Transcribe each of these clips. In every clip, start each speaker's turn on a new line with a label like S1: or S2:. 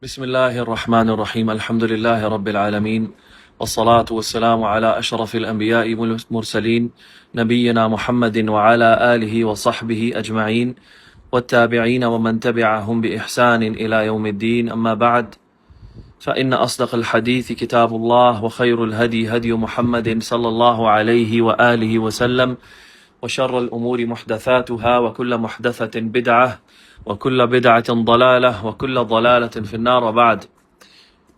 S1: بسم الله الرحمن الرحيم الحمد لله رب العالمين والصلاة والسلام على أشرف الأنبياء والمرسلين نبينا محمد وعلى آله وصحبه أجمعين والتابعين ومن تبعهم بإحسان إلى يوم الدين. أما بعد، فإن أصدق الحديث كتاب الله وخير الهدي هدي محمد صلى الله عليه وآله وسلم وشر الأمور محدثاتها وكل محدثة بدعة وكل بدعة ضلالة وكل ضلالة في النار. وبعد،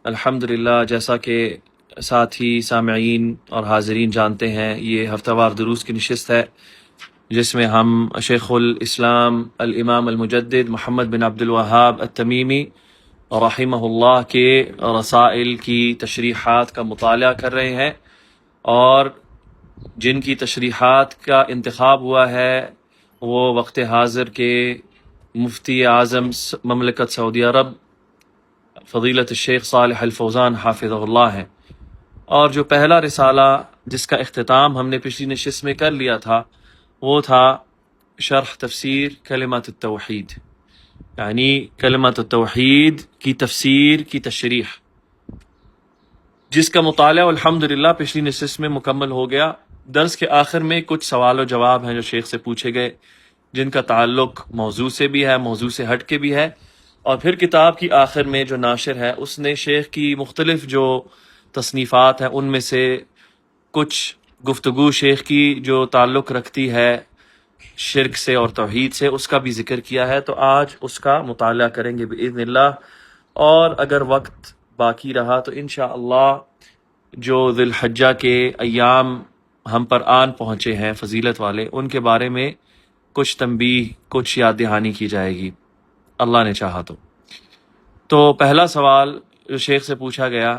S1: الحمدللہ جیسا کہ ساتھی سامعین اور حاضرین جانتے ہیں، یہ ہفتہ وار دروس کی نشست ہے جس میں ہم شیخ الاسلام الامام المجدد محمد بن عبد الوہاب التمیمی رحمہ اللہ کے رسائل کی تشریحات کا مطالعہ کر رہے ہیں، اور جن کی تشریحات کا انتخاب ہوا ہے وہ وقت حاضر کے مفتی اعظم مملکت سعودی عرب فضیلت الشیخ صالح الفوزان حافظہ اللہ ہے، اور جو پہلا رسالہ جس کا اختتام ہم نے پچھلی نشست میں کر لیا تھا وہ تھا شرح تفسیر کلمۃ التوحید، یعنی کلمۃ التوحید کی تفسیر کی تشریح، جس کا مطالعہ الحمدللہ پچھلی نشست میں مکمل ہو گیا۔ درس کے آخر میں کچھ سوال و جواب ہیں جو شیخ سے پوچھے گئے، جن کا تعلق موضوع سے بھی ہے، موضوع سے ہٹ کے بھی ہے، اور پھر کتاب کی آخر میں جو ناشر ہے اس نے شیخ کی مختلف جو تصنیفات ہیں ان میں سے کچھ گفتگو شیخ کی جو تعلق رکھتی ہے شرک سے اور توحید سے، اس کا بھی ذکر کیا ہے، تو آج اس کا مطالعہ کریں گے باذن اللہ۔ اور اگر وقت باقی رہا تو انشاءاللہ جو ذی الحجہ کے ایام ہم پر آن پہنچے ہیں فضیلت والے، ان کے بارے میں کچھ تنبیہ، کچھ یاد دہانی کی جائے گی اللہ نے چاہا تو پہلا سوال جو شیخ سے پوچھا گیا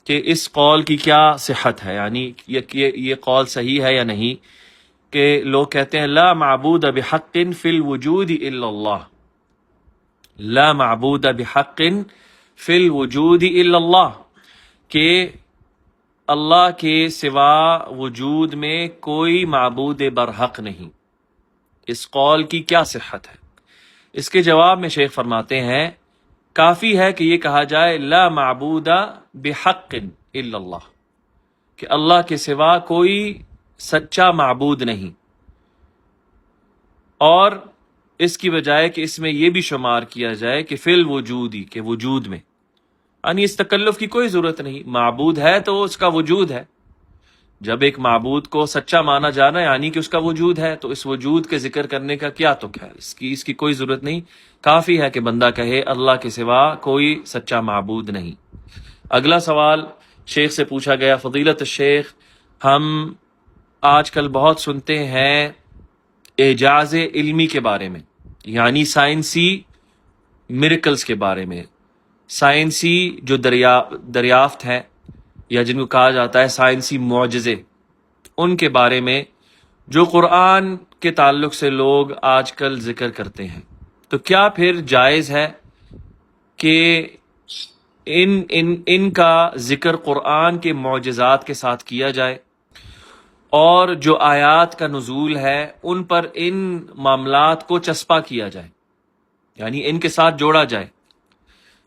S1: کہ اس قول کی کیا صحت ہے، یعنی یہ قول صحیح ہے یا نہیں کہ لوگ کہتے ہیں لا معبود بحق فی الوجود الا اللہ، لا معبود بحق فی الوجود الا اللہ، کہ اللہ کے سوا وجود میں کوئی معبود برحق نہیں، اس قول کی کیا صحت ہے؟ اس کے جواب میں شیخ فرماتے ہیں کافی ہے کہ یہ کہا جائے لا معبود بحق الا اللہ، کہ اللہ کے سوا کوئی سچا معبود نہیں، اور اس کی بجائے کہ اس میں یہ بھی شمار کیا جائے کہ فی الوجودی، کہ وجود میں، یعنی اس تکلف کی کوئی ضرورت نہیں، معبود ہے تو اس کا وجود ہے، جب ایک معبود کو سچا مانا جانا یعنی کہ اس کا وجود ہے، تو اس وجود کے ذکر کرنے کا کیا تک ہے، اس کی کوئی ضرورت نہیں، کافی ہے کہ بندہ کہے اللہ کے سوا کوئی سچا معبود نہیں۔ اگلا سوال شیخ سے پوچھا گیا فضیلت الشیخ، ہم آج کل بہت سنتے ہیں اعجاز علمی کے بارے میں، یعنی سائنسی میریکلز کے بارے میں، سائنسی جو دریافت ہیں یا جن کو کہا جاتا ہے سائنسی معجزے، ان کے بارے میں جو قرآن کے تعلق سے لوگ آج کل ذکر کرتے ہیں، تو کیا پھر جائز ہے کہ ان کا ذکر قرآن کے معجزات کے ساتھ کیا جائے، اور جو آیات کا نزول ہے ان پر ان معاملات کو چسپاں کیا جائے، یعنی ان کے ساتھ جوڑا جائے؟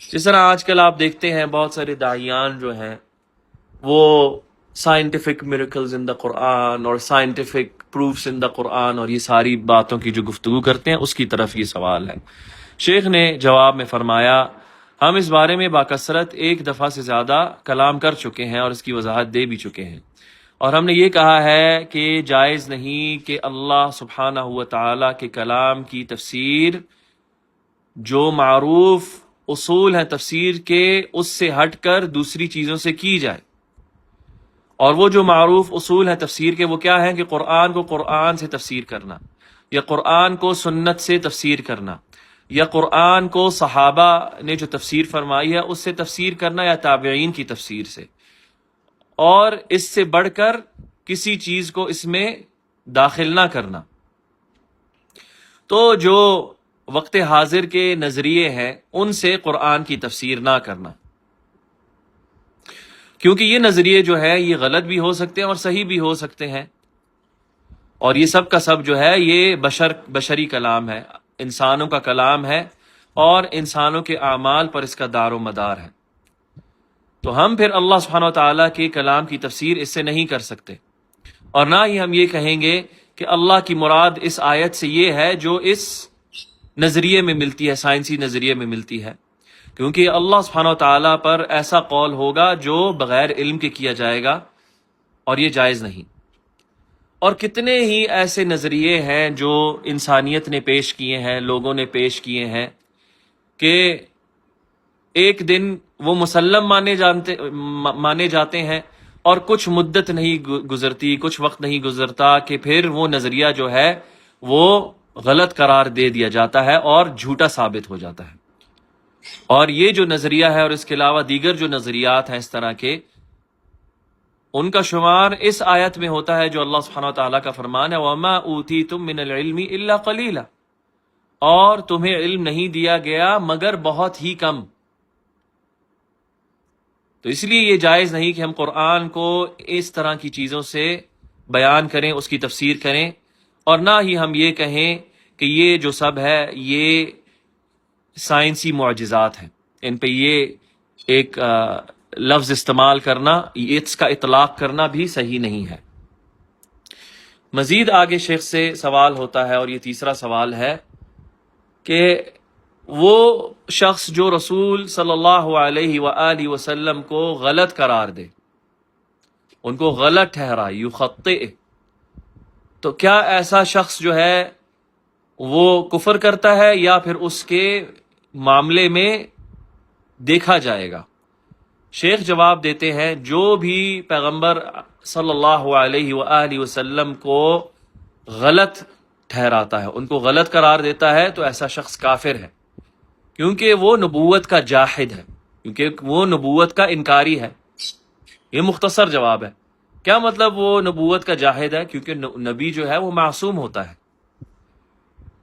S1: جس طرح آج کل آپ دیکھتے ہیں بہت سارے داعیان جو ہیں وہ سائنٹیفک میریکلز ان دا قرآن اور سائنٹیفک پروفس ان دا قرآن اور یہ ساری باتوں کی جو گفتگو کرتے ہیں، اس کی طرف یہ سوال ہے۔ شیخ نے جواب میں فرمایا ہم اس بارے میں باکثرت ایک دفعہ سے زیادہ کلام کر چکے ہیں اور اس کی وضاحت دے بھی چکے ہیں، اور ہم نے یہ کہا ہے کہ جائز نہیں کہ اللہ سبحانہ و تعالیٰ کے کلام کی تفسیر جو معروف اصول ہیں تفسیر کے اس سے ہٹ کر دوسری چیزوں سے کی جائے، اور وہ جو معروف اصول ہیں تفسیر کے وہ کیا ہیں کہ قرآن کو قرآن سے تفسیر کرنا، یا قرآن کو سنت سے تفسیر کرنا، یا قرآن کو صحابہ نے جو تفسیر فرمائی ہے اس سے تفسیر کرنا، یا تابعین کی تفسیر سے، اور اس سے بڑھ کر کسی چیز کو اس میں داخل نہ کرنا۔ تو جو وقت حاضر کے نظریے ہیں ان سے قرآن کی تفسیر نہ کرنا، کیونکہ یہ نظریے جو ہے یہ غلط بھی ہو سکتے ہیں اور صحیح بھی ہو سکتے ہیں، اور یہ سب کا سب جو ہے یہ بشری کلام ہے، انسانوں کا کلام ہے، اور انسانوں کے اعمال پر اس کا دار و مدار ہے۔ تو ہم پھر اللہ سبحانہ و تعالیٰ کے کلام کی تفسیر اس سے نہیں کر سکتے، اور نہ ہی ہم یہ کہیں گے کہ اللہ کی مراد اس آیت سے یہ ہے جو اس نظریے میں ملتی ہے، سائنسی نظریے میں ملتی ہے، کیونکہ اللہ سبحانہ و تعالیٰ پر ایسا قول ہوگا جو بغیر علم کے کیا جائے گا، اور یہ جائز نہیں۔ اور کتنے ہی ایسے نظریے ہیں جو انسانیت نے پیش کیے ہیں، لوگوں نے پیش کیے ہیں، کہ ایک دن وہ مسلم مانے جاتے ہیں، اور کچھ مدت نہیں گزرتی، کچھ وقت نہیں گزرتا کہ پھر وہ نظریہ جو ہے وہ غلط قرار دے دیا جاتا ہے اور جھوٹا ثابت ہو جاتا ہے۔ اور یہ جو نظریہ ہے اور اس کے علاوہ دیگر جو نظریات ہیں اس طرح کے، ان کا شمار اس آیت میں ہوتا ہے جو اللہ سبحانہ و تعالیٰ کا فرمان ہے وَمَا أُوتِيتُم مِّنَ الْعِلْمِ إِلَّا قَلِيلًا، اور تمہیں علم نہیں دیا گیا مگر بہت ہی کم۔ تو اس لیے یہ جائز نہیں کہ ہم قرآن کو اس طرح کی چیزوں سے بیان کریں، اس کی تفسیر کریں، اور نہ ہی ہم یہ کہیں کہ یہ جو سب ہے یہ سائنسی معجزات ہیں، ان پہ یہ ایک لفظ استعمال کرنا، اس کا اطلاق کرنا بھی صحیح نہیں ہے۔ مزید آگے شیخ سے سوال ہوتا ہے، اور یہ تیسرا سوال ہے کہ وہ شخص جو رسول صلی اللہ علیہ وآلہ وسلم کو غلط قرار دے، ان کو غلط ٹھہرائے، یخطئ، تو کیا ایسا شخص جو ہے وہ کفر کرتا ہے یا پھر اس کے معاملے میں دیکھا جائے گا؟ شیخ جواب دیتے ہیں جو بھی پیغمبر صلی اللہ علیہ وآلہ وسلم کو غلط ٹھہراتا ہے، ان کو غلط قرار دیتا ہے، تو ایسا شخص کافر ہے، کیونکہ وہ نبوت کا جاحد ہے، کیونکہ وہ نبوت کا انکاری ہے۔ یہ مختصر جواب ہے۔ کیا مطلب وہ نبوت کا جاحد ہے؟ کیونکہ نبی جو ہے وہ معصوم ہوتا ہے،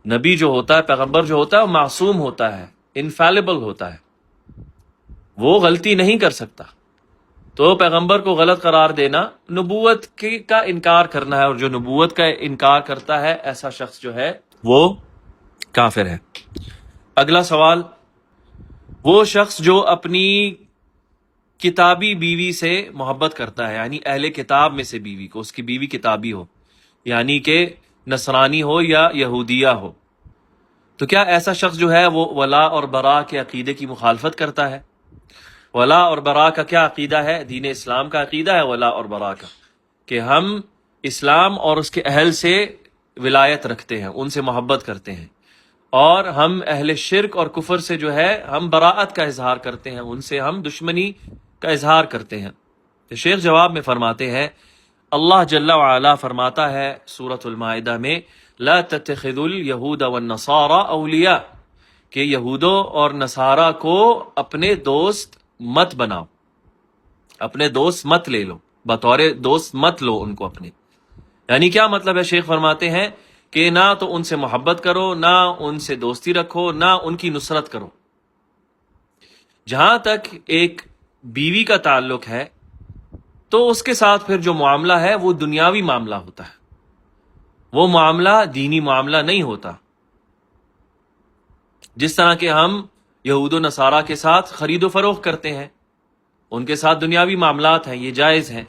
S1: نبی جو ہوتا ہے، پیغمبر جو ہوتا ہے وہ معصوم ہوتا ہے، انفیلیبل ہوتا ہے، وہ غلطی نہیں کر سکتا۔ تو پیغمبر کو غلط قرار دینا نبوت کا انکار کرنا ہے، اور جو نبوت کا انکار کرتا ہے ایسا شخص جو ہے وہ کافر ہے۔ اگلا سوال، وہ شخص جو اپنی کتابی بیوی سے محبت کرتا ہے، یعنی اہل کتاب میں سے بیوی کو، اس کی بیوی کتابی ہو، یعنی کہ نصرانی ہو یا یہودیہ ہو، تو کیا ایسا شخص جو ہے وہ ولا اور برا کے عقیدے کی مخالفت کرتا ہے؟ ولا اور برا کا کیا عقیدہ ہے؟ دین اسلام کا عقیدہ ہے ولا اور برا کا، کہ ہم اسلام اور اس کے اہل سے ولایت رکھتے ہیں، ان سے محبت کرتے ہیں، اور ہم اہل شرک اور کفر سے جو ہے ہم براءت کا اظہار کرتے ہیں، ان سے ہم دشمنی کا اظہار کرتے ہیں۔ تو شیخ جواب میں فرماتے ہیں، اللہ جل وعلا فرماتا ہے سورۃ المائدہ میں لا تتخذوا اليہود والنصارى اولیاء، کہ یہودوں اور نصارہ کو اپنے دوست مت بناؤ، اپنے دوست مت لے لو، بطور دوست مت لو ان کو اپنے۔ یعنی کیا مطلب ہے؟ شیخ فرماتے ہیں کہ نہ تو ان سے محبت کرو، نہ ان سے دوستی رکھو، نہ ان کی نصرت کرو۔ جہاں تک ایک بیوی کا تعلق ہے تو اس کے ساتھ پھر جو معاملہ ہے وہ دنیاوی معاملہ ہوتا ہے، وہ معاملہ دینی معاملہ نہیں ہوتا۔ جس طرح کہ ہم یہود و نصارہ کے ساتھ خرید و فروخت کرتے ہیں، ان کے ساتھ دنیاوی معاملات ہیں، یہ جائز ہیں۔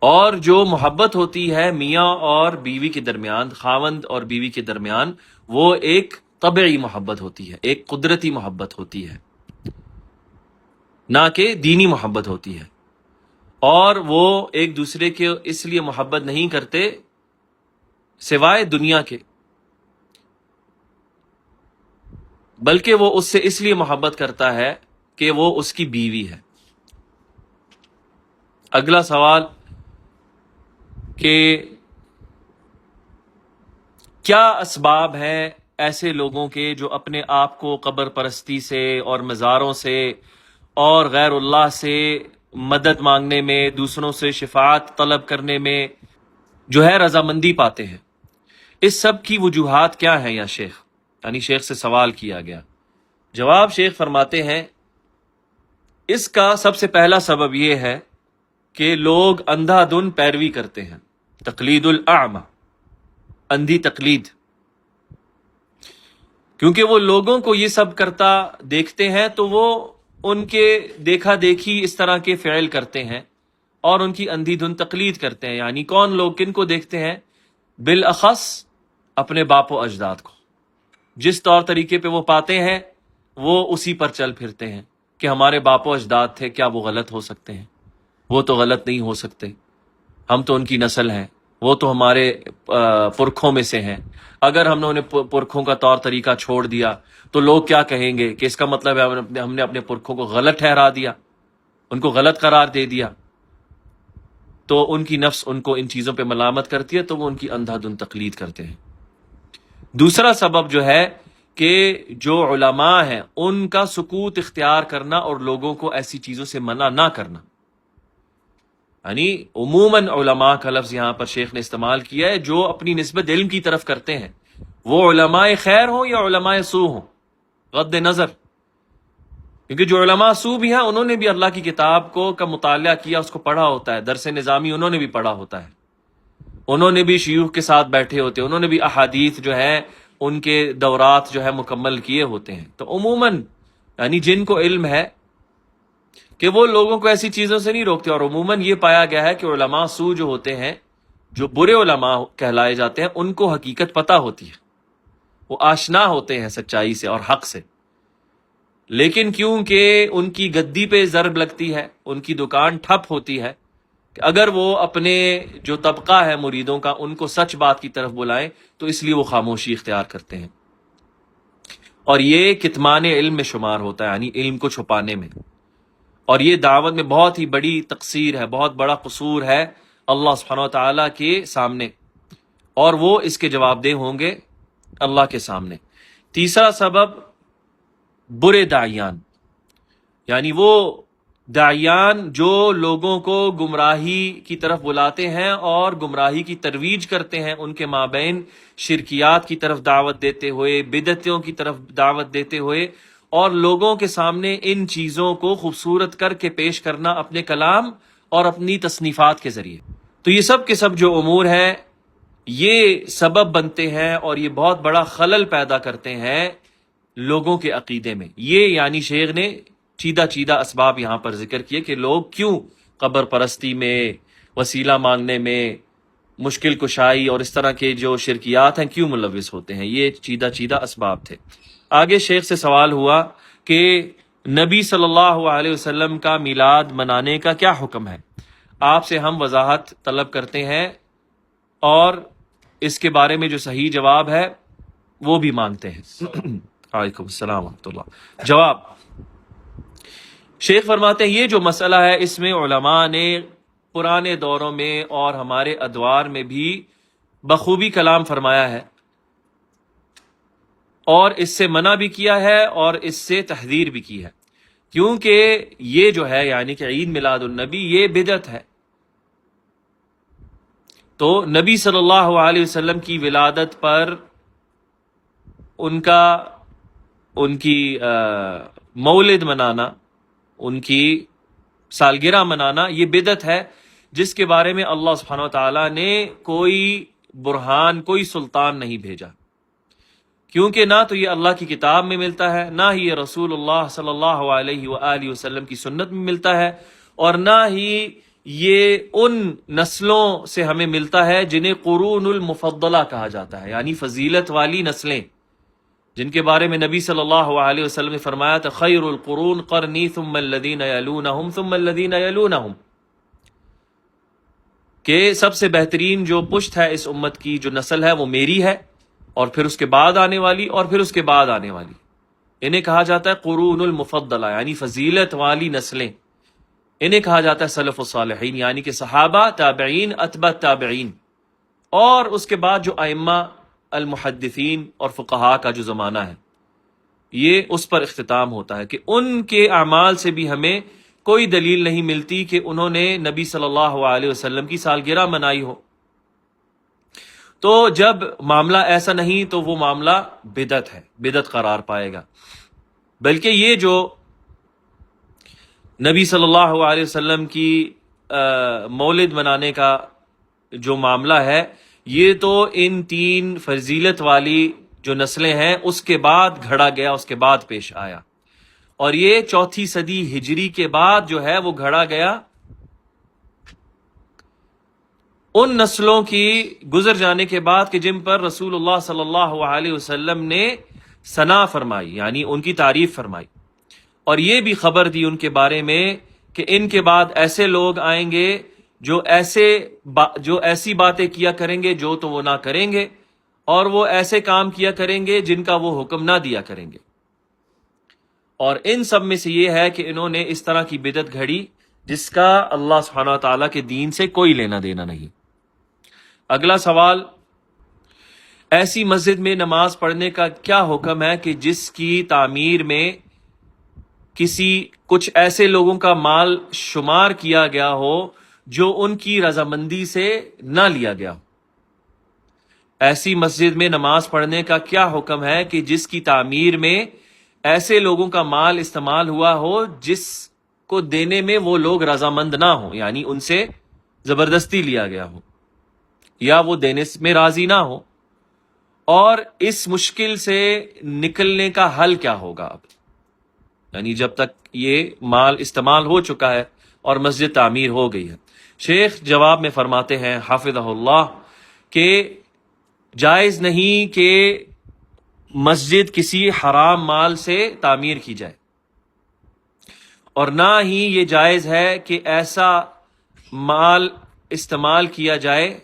S1: اور جو محبت ہوتی ہے میاں اور بیوی کے درمیان، خاوند اور بیوی کے درمیان، وہ ایک طبعی محبت ہوتی ہے، ایک قدرتی محبت ہوتی ہے، نہ کہ دینی محبت ہوتی ہے۔ اور وہ ایک دوسرے کے اس لیے محبت نہیں کرتے سوائے دنیا کے، بلکہ وہ اس سے اس لیے محبت کرتا ہے کہ وہ اس کی بیوی ہے۔ اگلا سوال کہ کیا اسباب ہیں ایسے لوگوں کے جو اپنے آپ کو قبر پرستی سے اور مزاروں سے اور غیر اللہ سے مدد مانگنے میں، دوسروں سے شفاعت طلب کرنے میں جو ہے رضامندی پاتے ہیں؟ اس سب کی وجوہات کیا ہیں یا شیخ؟ یعنی شیخ سے سوال کیا گیا۔ جواب شیخ فرماتے ہیں اس کا سب سے پہلا سبب یہ ہے کہ لوگ اندھا دھن پیروی کرتے ہیں، تقلید الاعمى، اندھی تقلید۔ کیونکہ وہ لوگوں کو یہ سب کرتا دیکھتے ہیں تو وہ ان کے دیکھا دیکھی اس طرح کے فعل کرتے ہیں اور ان کی اندھی دھند تقلید کرتے ہیں. یعنی کون لوگ کن کو دیکھتے ہیں؟ بالاخص اپنے باپ و اجداد کو. جس طور طریقے پہ وہ پاتے ہیں وہ اسی پر چل پھرتے ہیں کہ ہمارے باپ و اجداد تھے، کیا وہ غلط ہو سکتے ہیں؟ وہ تو غلط نہیں ہو سکتے، ہم تو ان کی نسل ہیں، وہ تو ہمارے پرکھوں میں سے ہیں. اگر ہم نے انہیں پرکھوں کا طور طریقہ چھوڑ دیا تو لوگ کیا کہیں گے کہ اس کا مطلب ہے ہم نے اپنے پرکھوں کو غلط ٹھہرا دیا، ان کو غلط قرار دے دیا. تو ان کی نفس ان کو ان چیزوں پہ ملامت کرتی ہے تو وہ ان کی اندھا دھند تقلید کرتے ہیں. دوسرا سبب جو ہے کہ جو علماء ہیں ان کا سکوت اختیار کرنا اور لوگوں کو ایسی چیزوں سے منع نہ کرنا. یعنی عموماً علماء کا لفظ یہاں پر شیخ نے استعمال کیا ہے جو اپنی نسبت علم کی طرف کرتے ہیں، وہ علماء خیر ہوں یا علماء سو ہوں، غض نظر. کیونکہ جو علماء سو بھی ہیں انہوں نے بھی اللہ کی کتاب کا مطالعہ کیا، اس کو پڑھا ہوتا ہے، درس نظامی انہوں نے بھی پڑھا ہوتا ہے، انہوں نے بھی شیوخ کے ساتھ بیٹھے ہوتے ہیں، انہوں نے بھی احادیث جو ہیں ان کے دورات جو ہے مکمل کیے ہوتے ہیں. تو عموماً یعنی جن کو علم ہے کہ وہ لوگوں کو ایسی چیزوں سے نہیں روکتے. اور عموماً یہ پایا گیا ہے کہ علماء سو جو ہوتے ہیں، جو برے علماء کہلائے جاتے ہیں، ان کو حقیقت پتہ ہوتی ہے، وہ آشنا ہوتے ہیں سچائی سے اور حق سے. لیکن کیونکہ ان کی گدی پہ ضرب لگتی ہے، ان کی دکان ٹھپ ہوتی ہے، کہ اگر وہ اپنے جو طبقہ ہے مریدوں کا ان کو سچ بات کی طرف بلائیں تو اس لیے وہ خاموشی اختیار کرتے ہیں. اور یہ کتمان علم میں شمار ہوتا ہے، یعنی علم کو چھپانے میں. اور یہ دعوت میں بہت ہی بڑی تقصیر ہے، بہت بڑا قصور ہے اللہ سبحانہ و تعالیٰ کے سامنے، اور وہ اس کے جواب دہ ہوں گے اللہ کے سامنے. تیسرا سبب برے داعیان، یعنی وہ داعیان جو لوگوں کو گمراہی کی طرف بلاتے ہیں اور گمراہی کی ترویج کرتے ہیں، ان کے مابین شرکیات کی طرف دعوت دیتے ہوئے، بدعتوں کی طرف دعوت دیتے ہوئے، اور لوگوں کے سامنے ان چیزوں کو خوبصورت کر کے پیش کرنا اپنے کلام اور اپنی تصنیفات کے ذریعے. تو یہ سب کے سب جو امور ہیں یہ سبب بنتے ہیں اور یہ بہت بڑا خلل پیدا کرتے ہیں لوگوں کے عقیدے میں. یہ یعنی شیخ نے چیدہ اسباب یہاں پر ذکر کیے کہ لوگ کیوں قبر پرستی میں، وسیلہ مانگنے میں، مشکل کشائی اور اس طرح کے جو شرکیات ہیں کیوں ملوث ہوتے ہیں. یہ چیدہ اسباب تھے. آگے شیخ سے سوال ہوا کہ نبی صلی اللہ علیہ وسلم کا میلاد منانے کا کیا حکم ہے. آپ سے ہم وضاحت طلب کرتے ہیں اور اس کے بارے میں جو صحیح جواب ہے وہ بھی مانگتے ہیں. وعلیکم السلام ورحمۃ اللہ. جواب، شیخ فرماتے ہیں یہ جو مسئلہ ہے اس میں علماء نے پرانے دوروں میں اور ہمارے ادوار میں بھی بخوبی کلام فرمایا ہے اور اس سے منع بھی کیا ہے اور اس سے تحذیر بھی کی ہے. کیونکہ یہ جو ہے یعنی کہ عید میلاد النبی یہ بدعت ہے. تو نبی صلی اللہ علیہ وسلم کی ولادت پر ان کی مولد منانا، ان کی سالگرہ منانا یہ بدعت ہے، جس کے بارے میں اللہ سبحانہ و تعالیٰ نے کوئی برہان، کوئی سلطان نہیں بھیجا. کیونکہ نہ تو یہ اللہ کی کتاب میں ملتا ہے، نہ ہی یہ رسول اللہ صلی اللہ علیہ وآلہ وسلم کی سنت میں ملتا ہے، اور نہ ہی یہ ان نسلوں سے ہمیں ملتا ہے جنہیں قرون المفضلہ کہا جاتا ہے، یعنی فضیلت والی نسلیں، جن کے بارے میں نبی صلی اللہ علیہ وسلم نے فرمایا تھا خیر القرون قرنی ثم الذین یلونہم ثم الذین یلونہم، کہ سب سے بہترین جو پشت ہے اس امت کی، جو نسل ہے وہ میری ہے، اور پھر اس کے بعد آنے والی، اور پھر اس کے بعد آنے والی. انہیں کہا جاتا ہے قرون المفضلہ، یعنی فضیلت والی نسلیں. انہیں کہا جاتا ہے سلف الصالحین، یعنی کہ صحابہ، تابعین، اتباع تابعین، اور اس کے بعد جو ائمہ المحدثین اور فقہاء کا جو زمانہ ہے یہ اس پر اختتام ہوتا ہے کہ ان کے اعمال سے بھی ہمیں کوئی دلیل نہیں ملتی کہ انہوں نے نبی صلی اللہ علیہ وسلم کی سالگرہ منائی ہو. تو جب معاملہ ایسا نہیں تو وہ معاملہ بدعت ہے، بدعت قرار پائے گا. بلکہ یہ جو نبی صلی اللہ علیہ وسلم کی مولد منانے کا جو معاملہ ہے یہ تو ان تین فضیلت والی جو نسلیں ہیں اس کے بعد گھڑا گیا، اس کے بعد پیش آیا، اور یہ 4 صدی ہجری کے بعد جو ہے وہ گھڑا گیا ان نسلوں کی گزر جانے کے بعد کہ جن پر رسول اللہ صلی اللہ علیہ وسلم نے ثنا فرمائی، یعنی ان کی تعریف فرمائی، اور یہ بھی خبر دی ان کے بارے میں کہ ان کے بعد ایسے لوگ آئیں گے جو ایسی باتیں کیا کریں گے جو تو وہ نہ کریں گے، اور وہ ایسے کام کیا کریں گے جن کا وہ حکم نہ دیا کریں گے، اور ان سب میں سے یہ ہے کہ انہوں نے اس طرح کی بدعت گھڑی جس کا اللہ سبحانہ و تعالیٰ کے دین سے کوئی لینا دینا نہیں۔ اگلا سوال، ایسی مسجد میں نماز پڑھنے کا کیا حکم ہے کہ جس کی تعمیر میں کچھ ایسے لوگوں کا مال شمار کیا گیا ہو جو ان کی رضامندی سے نہ لیا گیا ہو؟ ایسی مسجد میں نماز پڑھنے کا کیا حکم ہے کہ جس کی تعمیر میں ایسے لوگوں کا مال استعمال ہوا ہو جس کو دینے میں وہ لوگ رضامند نہ ہوں، یعنی ان سے زبردستی لیا گیا ہو یا وہ دینے میں راضی نہ ہو، اور اس مشکل سے نکلنے کا حل کیا ہوگا اب؟ یعنی جب تک یہ مال استعمال ہو چکا ہے اور مسجد تعمیر ہو گئی ہے۔ شیخ جواب میں فرماتے ہیں حافظہ اللہ کہ جائز نہیں کہ مسجد کسی حرام مال سے تعمیر کی جائے، اور نہ ہی یہ جائز ہے کہ ایسا مال استعمال کیا جائے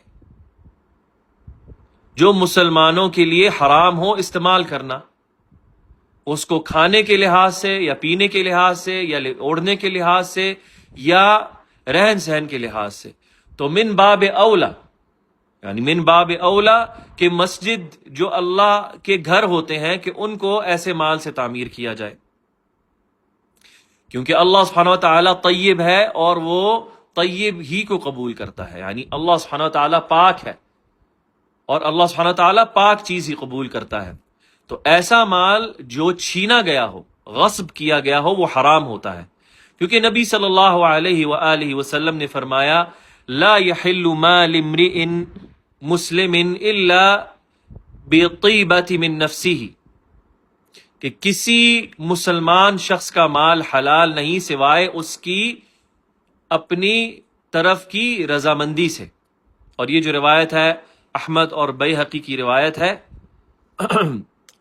S1: جو مسلمانوں کے لیے حرام ہو استعمال کرنا، اس کو کھانے کے لحاظ سے یا پینے کے لحاظ سے یا اوڑھنے کے لحاظ سے یا رہن سہن کے لحاظ سے، تو من باب اولا، یعنی من باب اولا کہ مسجد جو اللہ کے گھر ہوتے ہیں کہ ان کو ایسے مال سے تعمیر کیا جائے، کیونکہ اللہ سبحانہ و تعالیٰ طیب ہے اور وہ طیب ہی کو قبول کرتا ہے، یعنی اللہ سبحانہ و تعالیٰ پاک ہے اور اللہ سبحانہ و تعالیٰ پاک چیز ہی قبول کرتا ہے، تو ایسا مال جو چھینا گیا ہو، غصب کیا گیا ہو، وہ حرام ہوتا ہے، کیونکہ نبی صلی اللہ علیہ وآلہ وسلم نے فرمایا لا يحل مال امرئ مسلم الا بطیبۃ من نفسہ، کہ کسی مسلمان شخص کا مال حلال نہیں سوائے اس کی اپنی طرف کی رضامندی سے، اور یہ جو روایت ہے احمد اور بیہقی کی روایت ہے،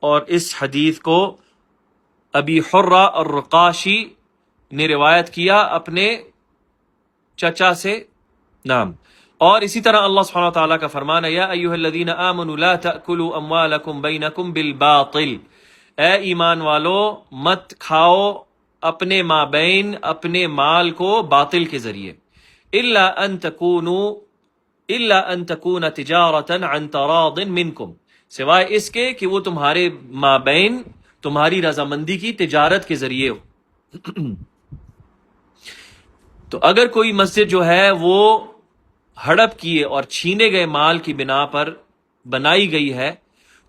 S1: اور اس حدیث کو ابی حرہ الرقاشی نے روایت کیا اپنے چچا سے نام، اور اسی طرح اللہ سبحانہ وتعالیٰ کا فرمان ہے یا ایھا الذین آمنوا لا تأکلوا اموالکم بینکم بالباطل، اے ایمان والو مت کھاؤ اپنے مابین اپنے مال کو باطل کے ذریعے، الا ان تکون تجارۃ عن تراض منکم، سوائے اس کے کہ وہ تمہارے مابین تمہاری رضامندی کی تجارت کے ذریعے ہو۔ تو اگر کوئی مسجد جو ہے وہ ہڑپ کیے اور چھینے گئے مال کی بنا پر بنائی گئی ہے،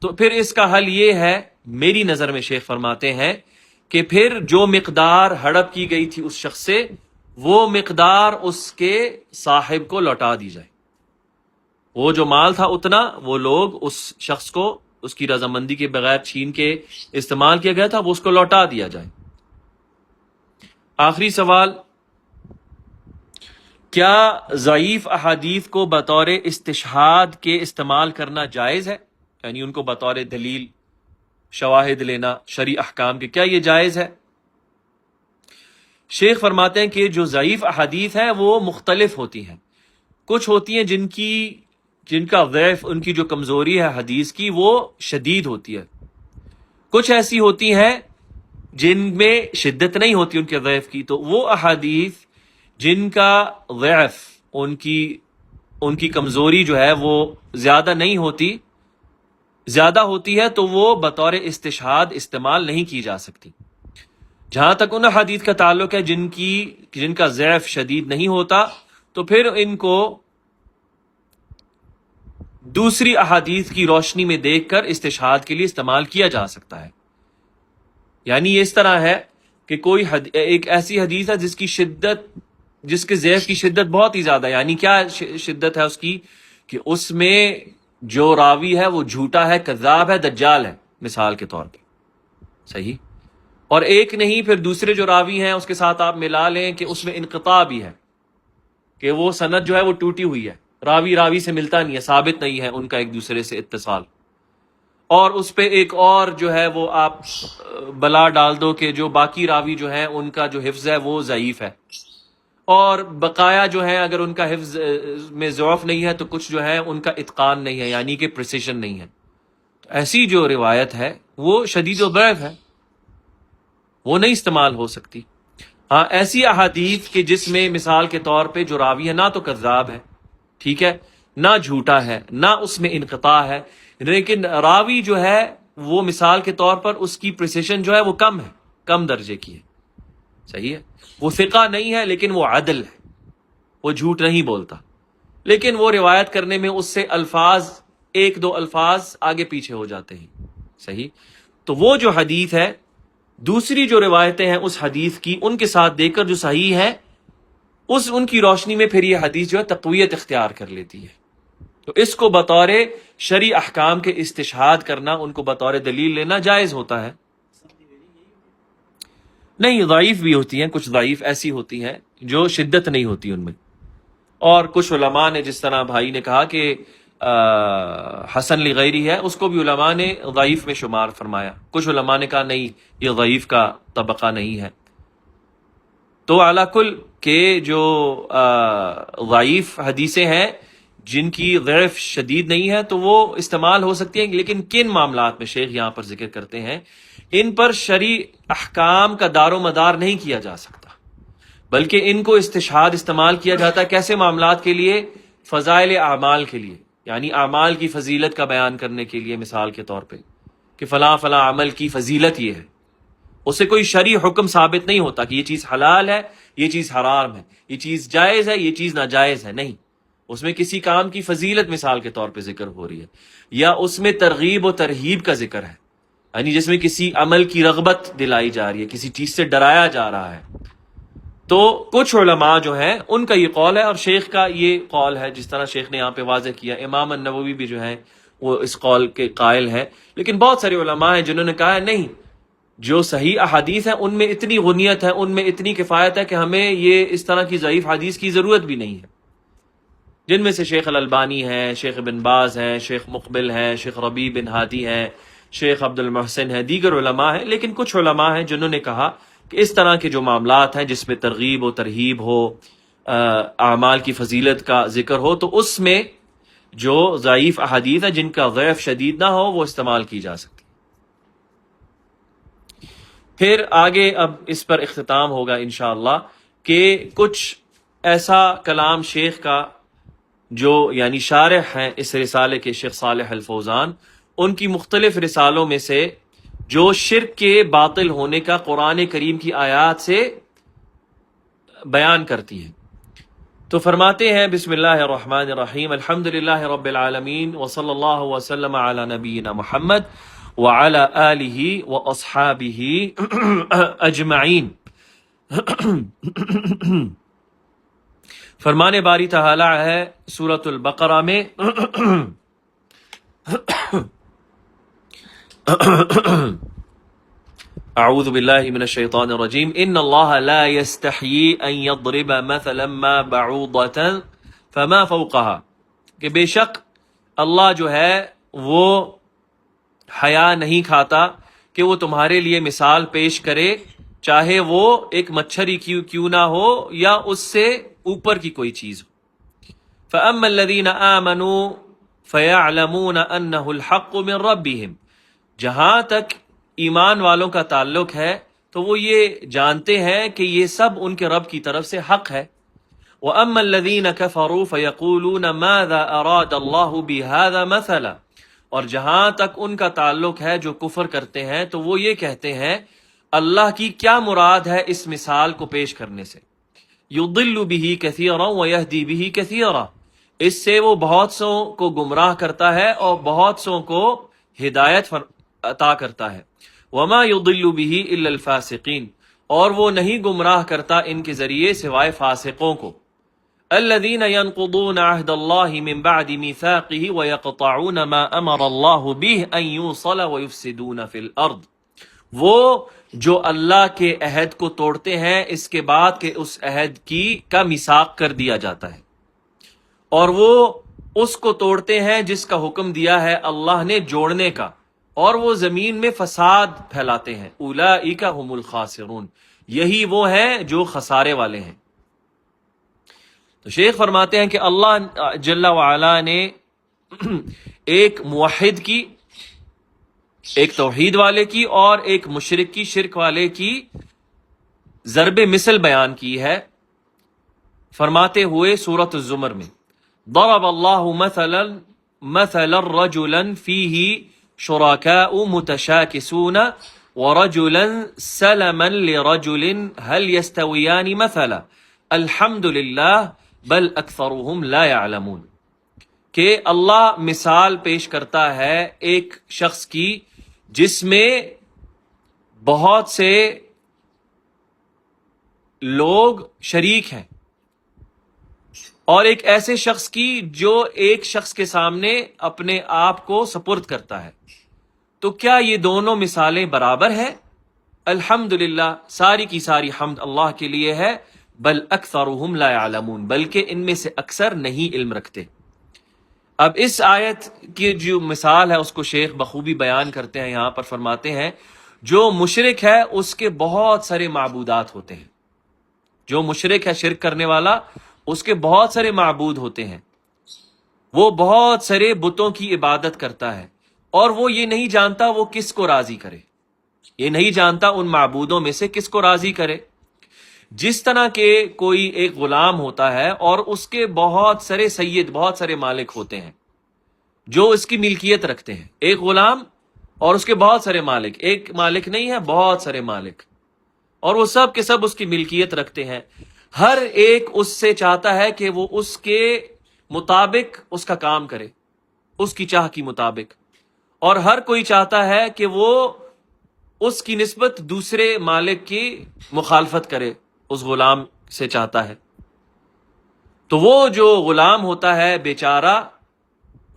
S1: تو پھر اس کا حل یہ ہے، میری نظر میں شیخ فرماتے ہیں کہ پھر جو مقدار ہڑپ کی گئی تھی اس شخص سے، وہ مقدار اس کے صاحب کو لوٹا دی جائے، وہ جو مال تھا اتنا وہ لوگ اس شخص کو اس کی رضامندی کے بغیر چھین کے استعمال کیا گیا تھا وہ اس کو لوٹا دیا جائے۔ آخری سوال، کیا ضعیف احادیث کو بطور استشہاد کے استعمال کرنا جائز ہے؟ یعنی ان کو بطور دلیل شواہد لینا شرعی احکام کے، کیا یہ جائز ہے؟ شیخ فرماتے ہیں کہ جو ضعیف احادیث ہیں وہ مختلف ہوتی ہیں، کچھ ہوتی ہیں جن کا ضعف، ان کی جو کمزوری ہے حدیث کی وہ شدید ہوتی ہے، کچھ ایسی ہوتی ہیں جن میں شدت نہیں ہوتی ان کے ضعف کی، تو وہ احادیث جن کا ضعف، ان کی کمزوری جو ہے وہ زیادہ نہیں ہوتی، زیادہ ہوتی ہے تو وہ بطور استشہاد استعمال نہیں کی جا سکتی۔ جہاں تک ان احادیث کا تعلق ہے جن کا ضعف شدید نہیں ہوتا، تو پھر ان کو دوسری احادیث کی روشنی میں دیکھ کر استشہاد کے لیے استعمال کیا جا سکتا ہے۔ یعنی یہ اس طرح ہے کہ کوئی ایک ایسی حدیث ہے جس کے ضعف کی شدت بہت ہی زیادہ ہے، یعنی کیا شدت ہے اس کی کہ اس میں جو راوی ہے وہ جھوٹا ہے، کذاب ہے، دجال ہے، مثال کے طور پہ، صحیح. اور ایک نہیں، پھر دوسرے جو راوی ہیں اس کے ساتھ آپ ملا لیں کہ اس میں انقطاع بھی ہے، کہ وہ سند جو ہے وہ ٹوٹی ہوئی ہے، راوی سے ملتا نہیں ہے، ثابت نہیں ہے ان کا ایک دوسرے سے اتصال. اور اس پہ ایک اور جو ہے وہ آپ بلا ڈال دو کہ جو باقی راوی جو ہیں ان کا جو حفظ ہے وہ ضعیف ہے، اور بقایا جو ہے اگر ان کا حفظ میں ضعف نہیں ہے تو کچھ جو ہے ان کا اتقان نہیں ہے، یعنی کہ پریسیشن نہیں ہے. ایسی جو روایت ہے وہ شدید و ضعف ہے، وہ نہیں استعمال ہو سکتی. ہاں ایسی احادیث کہ جس میں مثال کے طور پہ جو راوی ہے نہ تو کذاب ہے، ٹھیک ہے، نہ جھوٹا ہے، نہ اس میں انقطاع ہے، لیکن راوی جو ہے وہ مثال کے طور پر اس کی پریسیشن جو ہے وہ کم ہے، کم درجے کی ہے، صحیح ہے. وہ ثقہ نہیں ہے لیکن وہ عدل ہے، وہ جھوٹ نہیں بولتا، لیکن وہ روایت کرنے میں اس سے الفاظ ایک دو الفاظ آگے پیچھے ہو جاتے ہیں، صحیح. تو وہ جو حدیث ہے، دوسری جو روایتیں ہیں اس حدیث کی ان کے ساتھ دے کر جو صحیح ہے ان کی روشنی میں پھر یہ حدیث جو ہے تقویت اختیار کر لیتی ہے. تو اس کو بطور شرعی احکام کے استشہاد کرنا، ان کو بطور دلیل لینا جائز ہوتا ہے. نہیں، ضعیف بھی ہوتی ہیں، کچھ ضعیف ایسی ہوتی ہیں جو شدت نہیں ہوتی ان میں. اور کچھ علماء نے، جس طرح بھائی نے کہا کہ حسن لغیری ہے، اس کو بھی علماء نے ضعیف میں شمار فرمایا. کچھ علماء نے کہا نہیں، یہ ضعیف کا طبقہ نہیں ہے. تو علی کل کہ جو ضعیف حدیثیں ہیں جن کی ضعف شدید نہیں ہے تو وہ استعمال ہو سکتی ہیں، لیکن کن معاملات میں شیخ یہاں پر ذکر کرتے ہیں ان پر شرعی احکام کا دار و مدار نہیں کیا جا سکتا، بلکہ ان کو استشہاد استعمال کیا جاتا ہے. کیسے معاملات کے لیے؟ فضائل اعمال کے لیے، یعنی اعمال کی فضیلت کا بیان کرنے کے لیے، مثال کے طور پہ کہ فلاں فلاں عمل کی فضیلت یہ ہے. اسے کوئی شرعی حکم ثابت نہیں ہوتا کہ یہ چیز حلال ہے، یہ چیز حرام ہے، یہ چیز جائز ہے، یہ چیز ناجائز ہے، نہیں. اس میں کسی کام کی فضیلت مثال کے طور پہ ذکر ہو رہی ہے، یا اس میں ترغیب و ترہیب کا ذکر ہے، یعنی جس میں کسی عمل کی رغبت دلائی جا رہی ہے، کسی چیز سے ڈرایا جا رہا ہے. تو کچھ علماء جو ہیں ان کا یہ قول ہے، اور شیخ کا یہ قول ہے، جس طرح شیخ نے یہاں پہ واضح کیا. امام النووی بھی جو ہے وہ اس قول کے قائل ہے، لیکن بہت سارے علماء ہیں جنہوں نے کہا ہے نہیں، جو صحیح احادیث ہیں ان میں اتنی غنیت ہے، ان میں اتنی کفایت ہے کہ ہمیں یہ اس طرح کی ضعیف حدیث کی ضرورت بھی نہیں ہے. جن میں سے شیخ الالبانی ہیں، شیخ بن باز ہیں، شیخ مقبل ہیں، شیخ ربیع بن ہادی ہیں، شیخ عبد المحسن ہیں، دیگر علماء ہیں. لیکن کچھ علماء ہیں جنہوں نے کہا کہ اس طرح کے جو معاملات ہیں جس میں ترغیب و ترہیب ہو، اعمال کی فضیلت کا ذکر ہو، تو اس میں جو ضعیف احادیث ہیں جن کا ضعف شدید نہ ہو وہ استعمال کی جا سکتی. پھر آگے اب اس پر اختتام ہوگا انشاءاللہ کہ کچھ ایسا کلام شیخ کا جو یعنی شارح ہیں اس رسالے کے شیخ صالح الفوزان، ان کی مختلف رسالوں میں سے جو شرک کے باطل ہونے کا قرآن کریم کی آیات سے بیان کرتی ہیں. تو فرماتے ہیں بسم اللہ الرحمن الرحیم، الحمد للہ رب العالمین وصلی اللہ وسلم علی نبینا محمد وعلی آلہ واصحابہ اجمعین. فرمان باری تعالی ہے سورۃ البقرہ میں اعوذ باللہ من الشیطان الرجیم، ان اللہ لا یستحیی ان یضرب مثلا ما بعوضۃ فما فوقها، کہ بے شک اللہ جو ہے وہ حیا نہیں کھاتا کہ وہ تمہارے لیے مثال پیش کرے، چاہے وہ ایک مچھر ہی کیوں نہ ہو یا اس سے اوپر کی کوئی چیز ہو. فَأَمَّا الَّذِينَ آمَنُوا فَيَعْلَمُونَ أَنَّهُ الْحَقُّ مِنْ رَبِّهِمْ، جہاں تک ایمان والوں کا تعلق ہے تو وہ یہ جانتے ہیں کہ یہ سب ان کے رب کی طرف سے حق ہے. وَأَمَّا الَّذِينَ كَفَرُوا فَيَقُولُونَ مَاذَا أَرَادَ اللَّهُ بِهَذَا مَثَلًا، اور جہاں تک ان کا تعلق ہے جو کفر کرتے ہیں تو وہ یہ کہتے ہیں اللہ کی کیا مراد ہے اس مثال کو پیش کرنے سے. یضل به کثیرا ویہدی به کثیرا، اس سے وہ بہت سو کو گمراہ کرتا ہے اور بہت سو کو ہدایت عطا کرتا ہے. وما یضل به الا الفاسقین، اور وہ نہیں گمراہ کرتا ان کے ذریعے سوائے فاسقوں کو. الذين ينقضون عهد الله من بعد ميثاقه ويقطعون ما امر الله به ان يوصل ويفسدون في الارض، وہ جو اللہ کے عہد کو توڑتے ہیں اس کے بعد کہ اس عہد کا میثاق کر دیا جاتا ہے، اور وہ اس کو توڑتے ہیں جس کا حکم دیا ہے اللہ نے جوڑنے کا، اور وہ زمین میں فساد پھیلاتے ہیں۔ اولئک هم الخاسرون، یہی وہ ہیں جو خسارے والے ہیں۔ تو شیخ فرماتے ہیں کہ اللہ جل وعلا نے ایک موحد کی، ایک توحید والے کی اور ایک مشرک کی، شرک والے کی ضرب مثل بیان کی ہے، فرماتے ہوئے سورۃ الزمر میں ضرب اللہ مثلا رجلا فیہ شرکاء متشاکسون ورجلا سلما لرجل هل يستویان مثلا الحمد للہ بل اکثرهم لا يعلمون، کہ اللہ مثال پیش کرتا ہے ایک شخص کی جس میں بہت سے لوگ شریک ہیں، اور ایک ایسے شخص کی جو ایک شخص کے سامنے اپنے آپ کو سپرد کرتا ہے، تو کیا یہ دونوں مثالیں برابر ہیں؟ الحمدللہ، ساری کی ساری حمد اللہ کے لیے ہے، بل اکثرهم لا يعلمون، بلکہ ان میں سے اکثر نہیں علم رکھتے۔ اب اس آیت کی جو مثال ہے اس کو شیخ بخوبی بیان کرتے ہیں، یہاں پر فرماتے ہیں جو مشرک ہے اس کے بہت سارے معبودات ہوتے ہیں، جو مشرک ہے شرک کرنے والا اس کے بہت سارے معبود ہوتے ہیں، وہ بہت سارے بتوں کی عبادت کرتا ہے، اور وہ یہ نہیں جانتا وہ کس کو راضی کرے، یہ نہیں جانتا ان معبودوں میں سے کس کو راضی کرے۔ جس طرح کہ کوئی ایک غلام ہوتا ہے اور اس کے بہت سارے سید، بہت سارے مالک ہوتے ہیں جو اس کی ملکیت رکھتے ہیں، ایک غلام اور اس کے بہت سارے مالک، ایک مالک نہیں ہے، بہت سارے مالک، اور وہ سب کے سب اس کی ملکیت رکھتے ہیں۔ ہر ایک اس سے چاہتا ہے کہ وہ اس کے مطابق اس کا کام کرے، اس کی چاہ کی مطابق، اور ہر کوئی چاہتا ہے کہ وہ اس کی نسبت دوسرے مالک کی مخالفت کرے، اس غلام سے چاہتا ہے۔ تو وہ جو غلام ہوتا ہے بیچارہ،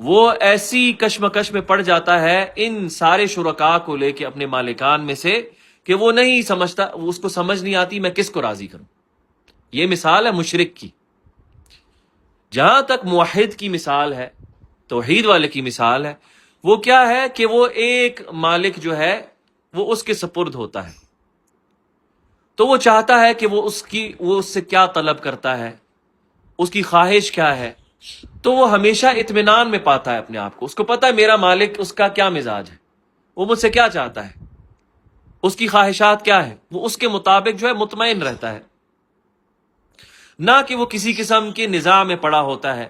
S1: وہ ایسی کشمکش میں پڑ جاتا ہے ان سارے شرکاء کو لے کے اپنے مالکان میں سے کہ وہ نہیں سمجھتا، اس کو سمجھ نہیں آتی میں کس کو راضی کروں۔ یہ مثال ہے مشرک کی۔ جہاں تک موحد کی مثال ہے، توحید والے کی مثال ہے، وہ کیا ہے کہ وہ ایک مالک جو ہے وہ اس کے سپرد ہوتا ہے، تو وہ چاہتا ہے کہ وہ اس سے کیا طلب کرتا ہے، اس کی خواہش کیا ہے، تو وہ ہمیشہ اطمینان میں پاتا ہے اپنے آپ کو، اس کو پتا ہے میرا مالک اس کا کیا مزاج ہے، وہ مجھ سے کیا چاہتا ہے، اس کی خواہشات کیا ہے، وہ اس کے مطابق جو ہے مطمئن رہتا ہے، نہ کہ وہ کسی قسم کے نزاع میں پڑا ہوتا ہے،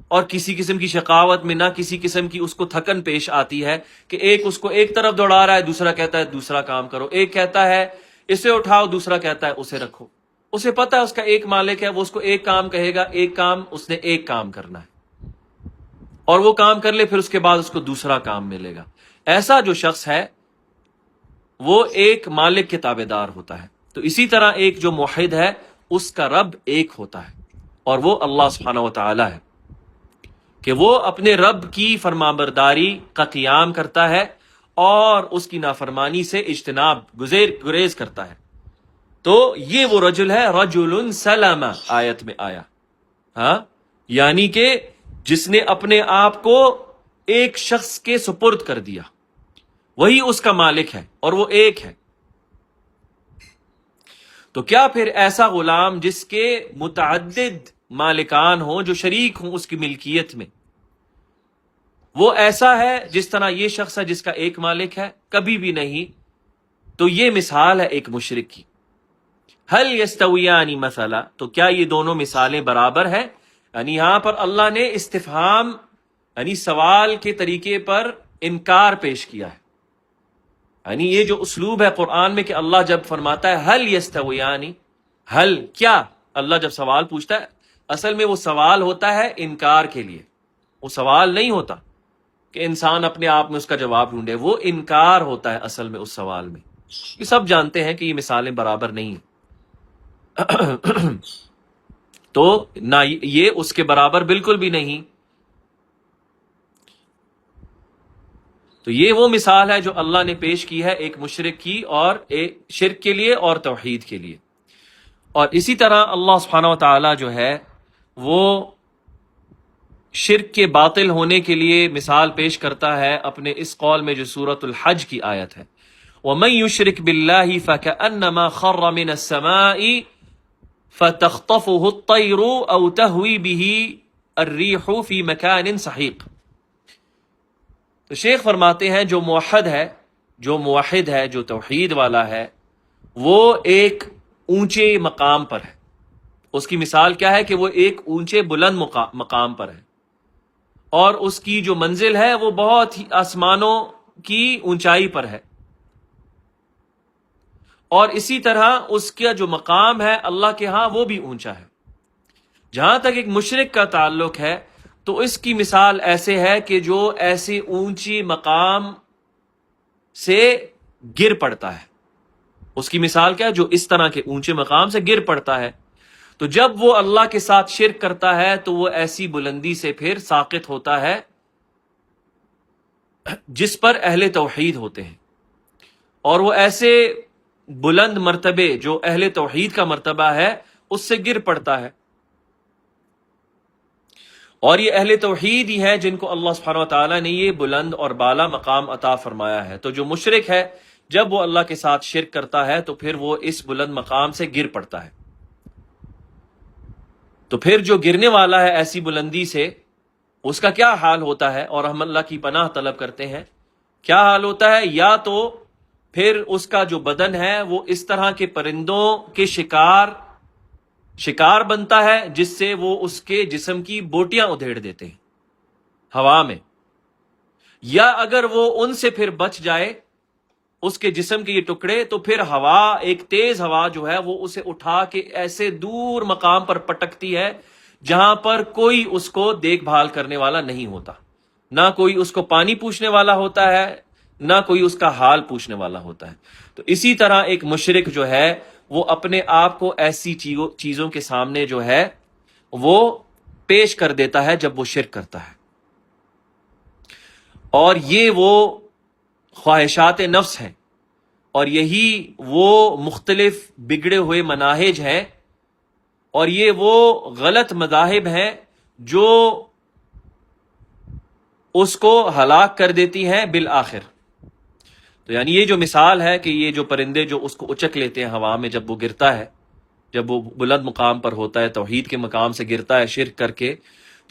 S1: اور کسی قسم کی شقاوت میں، نہ کسی قسم کی اس کو تھکن پیش آتی ہے کہ ایک اس کو ایک طرف دوڑا رہا ہے، دوسرا کہتا ہے دوسرا کام کرو، ایک کہتا ہے اسے اٹھاؤ، دوسرا کہتا ہے اسے رکھو۔ اسے پتا ہے اس کا ایک مالک ہے، وہ اس کو ایک کام کہے گا، ایک کام اس نے ایک کام کرنا ہے، اور وہ کام کر لے پھر اس کے بعد اس کو دوسرا کام ملے گا۔ ایسا جو شخص ہے وہ ایک مالک کے تابع دار ہوتا ہے۔ تو اسی طرح ایک جو موحد ہے اس کا رب ایک ہوتا ہے، اور وہ اللہ سبحانہ و تعالی ہے، کہ وہ اپنے رب کی فرمانبرداری کا قیام کرتا ہے اور اس کی نافرمانی سے اجتناب گریز کرتا ہے۔ تو یہ وہ رجل ہے، رجل سلم آیت میں آیا، ہاں، یعنی کہ جس نے اپنے آپ کو ایک شخص کے سپرد کر دیا، وہی اس کا مالک ہے اور وہ ایک ہے۔ تو کیا پھر ایسا غلام جس کے متعدد مالکان ہوں، جو شریک ہوں اس کی ملکیت میں، وہ ایسا ہے جس طرح یہ شخص ہے جس کا ایک مالک ہے؟ کبھی بھی نہیں۔ تو یہ مثال ہے ایک مشرک کی۔ هل یستویان مثلا، تو کیا یہ دونوں مثالیں برابر ہیں؟ یعنی یہاں پر اللہ نے استفہام، یعنی سوال کے طریقے پر انکار پیش کیا ہے۔ یعنی یہ جو اسلوب ہے قرآن میں کہ اللہ جب فرماتا ہے هل یستویان، هل کیا، اللہ جب سوال پوچھتا ہے اصل میں وہ سوال ہوتا ہے انکار کے لیے، وہ سوال نہیں ہوتا کہ انسان اپنے آپ میں اس کا جواب ڈھونڈے، وہ انکار ہوتا ہے اصل میں اس سوال میں۔ یہ سب جانتے ہیں کہ یہ مثالیں برابر نہیں ہیں۔ تو نہ یہ اس کے برابر بالکل بھی نہیں. تو یہ وہ مثال ہے جو اللہ نے پیش کی ہے ایک مشرک کی، اور ایک شرک کے لیے اور توحید کے لیے. اور اسی طرح اللہ سبحانہ و تعالی جو ہے وہ شرک کے باطل ہونے کے لیے مثال پیش کرتا ہے اپنے اس قول میں جو سورۃ الحج کی آیت ہے، وَمَن يُشْرِكْ بِاللَّهِ فَكَأَنَّمَا خَرَّ مِنَ السَّمَاءِ فَتَخْطَفُهُ الطَّيْرُ أَوْ تَهْوِي بِهِ الرِّيحُ فِي مَكَانٍ سَحِيقٍ. تو شیخ فرماتے ہیں جو موحد ہے، جو توحید والا ہے، وہ ایک اونچے مقام پر ہے. اس کی مثال کیا ہے کہ وہ ایک اونچے بلند مقام پر ہے، اور اس کی جو منزل ہے وہ بہت ہی آسمانوں کی اونچائی پر ہے. اور اسی طرح اس کا جو مقام ہے اللہ کے ہاں وہ بھی اونچا ہے. جہاں تک ایک مشرک کا تعلق ہے تو اس کی مثال ایسے ہے کہ جو ایسے اونچی مقام سے گر پڑتا ہے. اس کی مثال کیا ہے؟ جو اس طرح کے اونچے مقام سے گر پڑتا ہے. تو جب وہ اللہ کے ساتھ شرک کرتا ہے تو وہ ایسی بلندی سے پھر ساقط ہوتا ہے جس پر اہل توحید ہوتے ہیں، اور وہ ایسے بلند مرتبے جو اہل توحید کا مرتبہ ہے اس سے گر پڑتا ہے. اور یہ اہل توحید ہی ہے جن کو اللہ سبحانہ و تعالیٰ نے یہ بلند اور بالا مقام عطا فرمایا ہے. تو جو مشرک ہے جب وہ اللہ کے ساتھ شرک کرتا ہے تو پھر وہ اس بلند مقام سے گر پڑتا ہے. تو پھر جو گرنے والا ہے ایسی بلندی سے اس کا کیا حال ہوتا ہے؟ اور ہم اللہ کی پناہ طلب کرتے ہیں کیا حال ہوتا ہے. یا تو پھر اس کا جو بدن ہے وہ اس طرح کے پرندوں کے شکار بنتا ہے جس سے وہ اس کے جسم کی بوٹیاں ادھیڑ دیتے ہیں ہوا میں. یا اگر وہ ان سے پھر بچ جائے اس کے جسم کے یہ ٹکڑے، تو پھر ہوا، ایک تیز ہوا جو ہے وہ اسے اٹھا کے ایسے دور مقام پر پٹکتی ہے جہاں پر کوئی اس کو دیکھ بھال کرنے والا نہیں ہوتا، نہ کوئی اس کو پانی پوچھنے والا ہوتا ہے، نہ کوئی اس کا حال پوچھنے والا ہوتا ہے. تو اسی طرح ایک مشرک جو ہے وہ اپنے آپ کو ایسی چیزوں کے سامنے جو ہے وہ پیش کر دیتا ہے جب وہ شرک کرتا ہے. اور یہ وہ خواہشات نفس ہیں، اور یہی وہ مختلف بگڑے ہوئے مناہج ہیں، اور یہ وہ غلط مذاہب ہیں جو اس کو ہلاک کر دیتی ہیں بالآخر. تو یعنی یہ جو مثال ہے کہ یہ جو پرندے جو اس کو اچک لیتے ہیں ہوا میں جب وہ گرتا ہے، جب وہ بلند مقام پر ہوتا ہے، توحید کے مقام سے گرتا ہے شرک کر کے،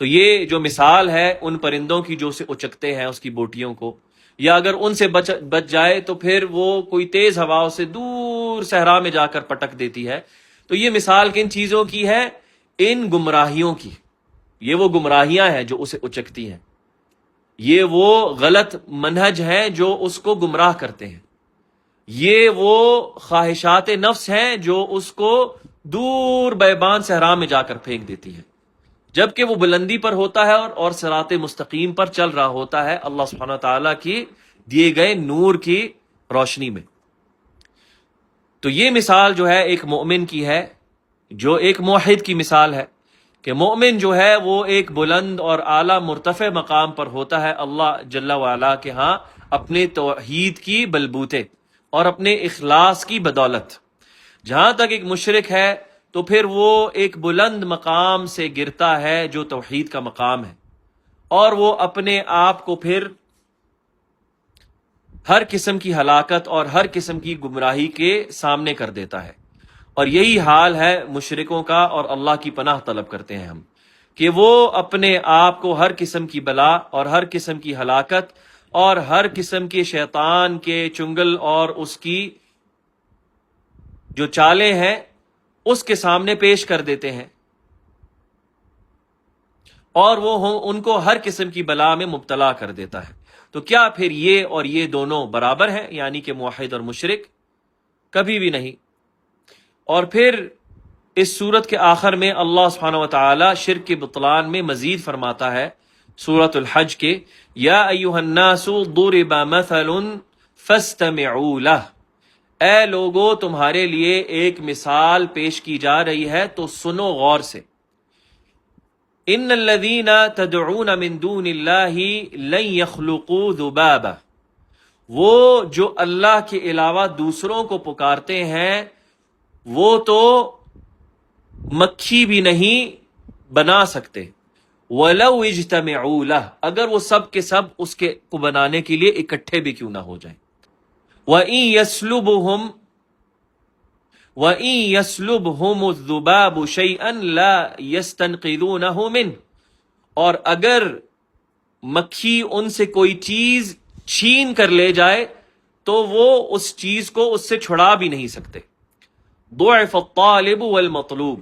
S1: تو یہ جو مثال ہے ان پرندوں کی جو اسے اچکتے ہیں اس کی بوٹیوں کو، یا اگر ان سے بچ جائے تو پھر وہ کوئی تیز ہوا اسے دور صحرا میں جا کر پٹک دیتی ہے. تو یہ مثال کن چیزوں کی ہے؟ ان گمراہیوں کی. یہ وہ گمراہیاں ہیں جو اسے اچکتی ہیں، یہ وہ غلط منہج ہیں جو اس کو گمراہ کرتے ہیں، یہ وہ خواہشات نفس ہیں جو اس کو دور بیابان صحرا میں جا کر پھینک دیتی ہے، جبکہ وہ بلندی پر ہوتا ہے اور صراط مستقیم پر چل رہا ہوتا ہے اللہ سبحانہ تعالیٰ کی دیے گئے نور کی روشنی میں. تو یہ مثال جو ہے ایک مومن کی ہے، جو ایک موحد کی مثال ہے کہ مومن جو ہے وہ ایک بلند اور اعلیٰ مرتفع مقام پر ہوتا ہے اللہ جل وعلا کے ہاں اپنے توحید کی بلبوتے اور اپنے اخلاص کی بدولت. جہاں تک ایک مشرک ہے تو پھر وہ ایک بلند مقام سے گرتا ہے جو توحید کا مقام ہے، اور وہ اپنے آپ کو پھر ہر قسم کی ہلاکت اور ہر قسم کی گمراہی کے سامنے کر دیتا ہے. اور یہی حال ہے مشرکوں کا، اور اللہ کی پناہ طلب کرتے ہیں ہم کہ وہ اپنے آپ کو ہر قسم کی بلا اور ہر قسم کی ہلاکت اور ہر قسم کے شیطان کے چنگل اور اس کی جو چالیں ہیں اس کے سامنے پیش کر دیتے ہیں، اور وہ ان کو ہر قسم کی بلا میں مبتلا کر دیتا ہے. تو کیا پھر یہ اور یہ دونوں برابر ہیں، یعنی کہ موحد اور مشرک؟ کبھی بھی نہیں. اور پھر اس سورت کے آخر میں اللہ سبحانہ وتعالی شرک کے بطلان میں مزید فرماتا ہے سورت الحج کے، یا ایھا الناس ضرب مثل فاستمعوا لہ، اے لوگو تمہارے لیے ایک مثال پیش کی جا رہی ہے تو سنو غور سے. ان الذین تدعون من دون اللہ لن یخلقوا ذبابا، وہ جو اللہ کے علاوہ دوسروں کو پکارتے ہیں وہ تو مکھی بھی نہیں بنا سکتے، وَلَوْ اجْتَمِعُوا لَهُ، اگر وہ سب کے سب اس کے کو بنانے کے لیے اکٹھے بھی کیوں نہ ہو جائیں، وَإِن يَسْلُبْهُمُ الذُّبَابُ شَيْئًا لَا يَسْتَنْقِذُونَهُ مِنْهُ، اور اگر مکھی ان سے کوئی چیز چھین کر لے جائے تو وہ اس چیز کو اس سے چھڑا بھی نہیں سکتے، ضُعِفَ الطَّالِبُ وَالْمَطْلُوبُ،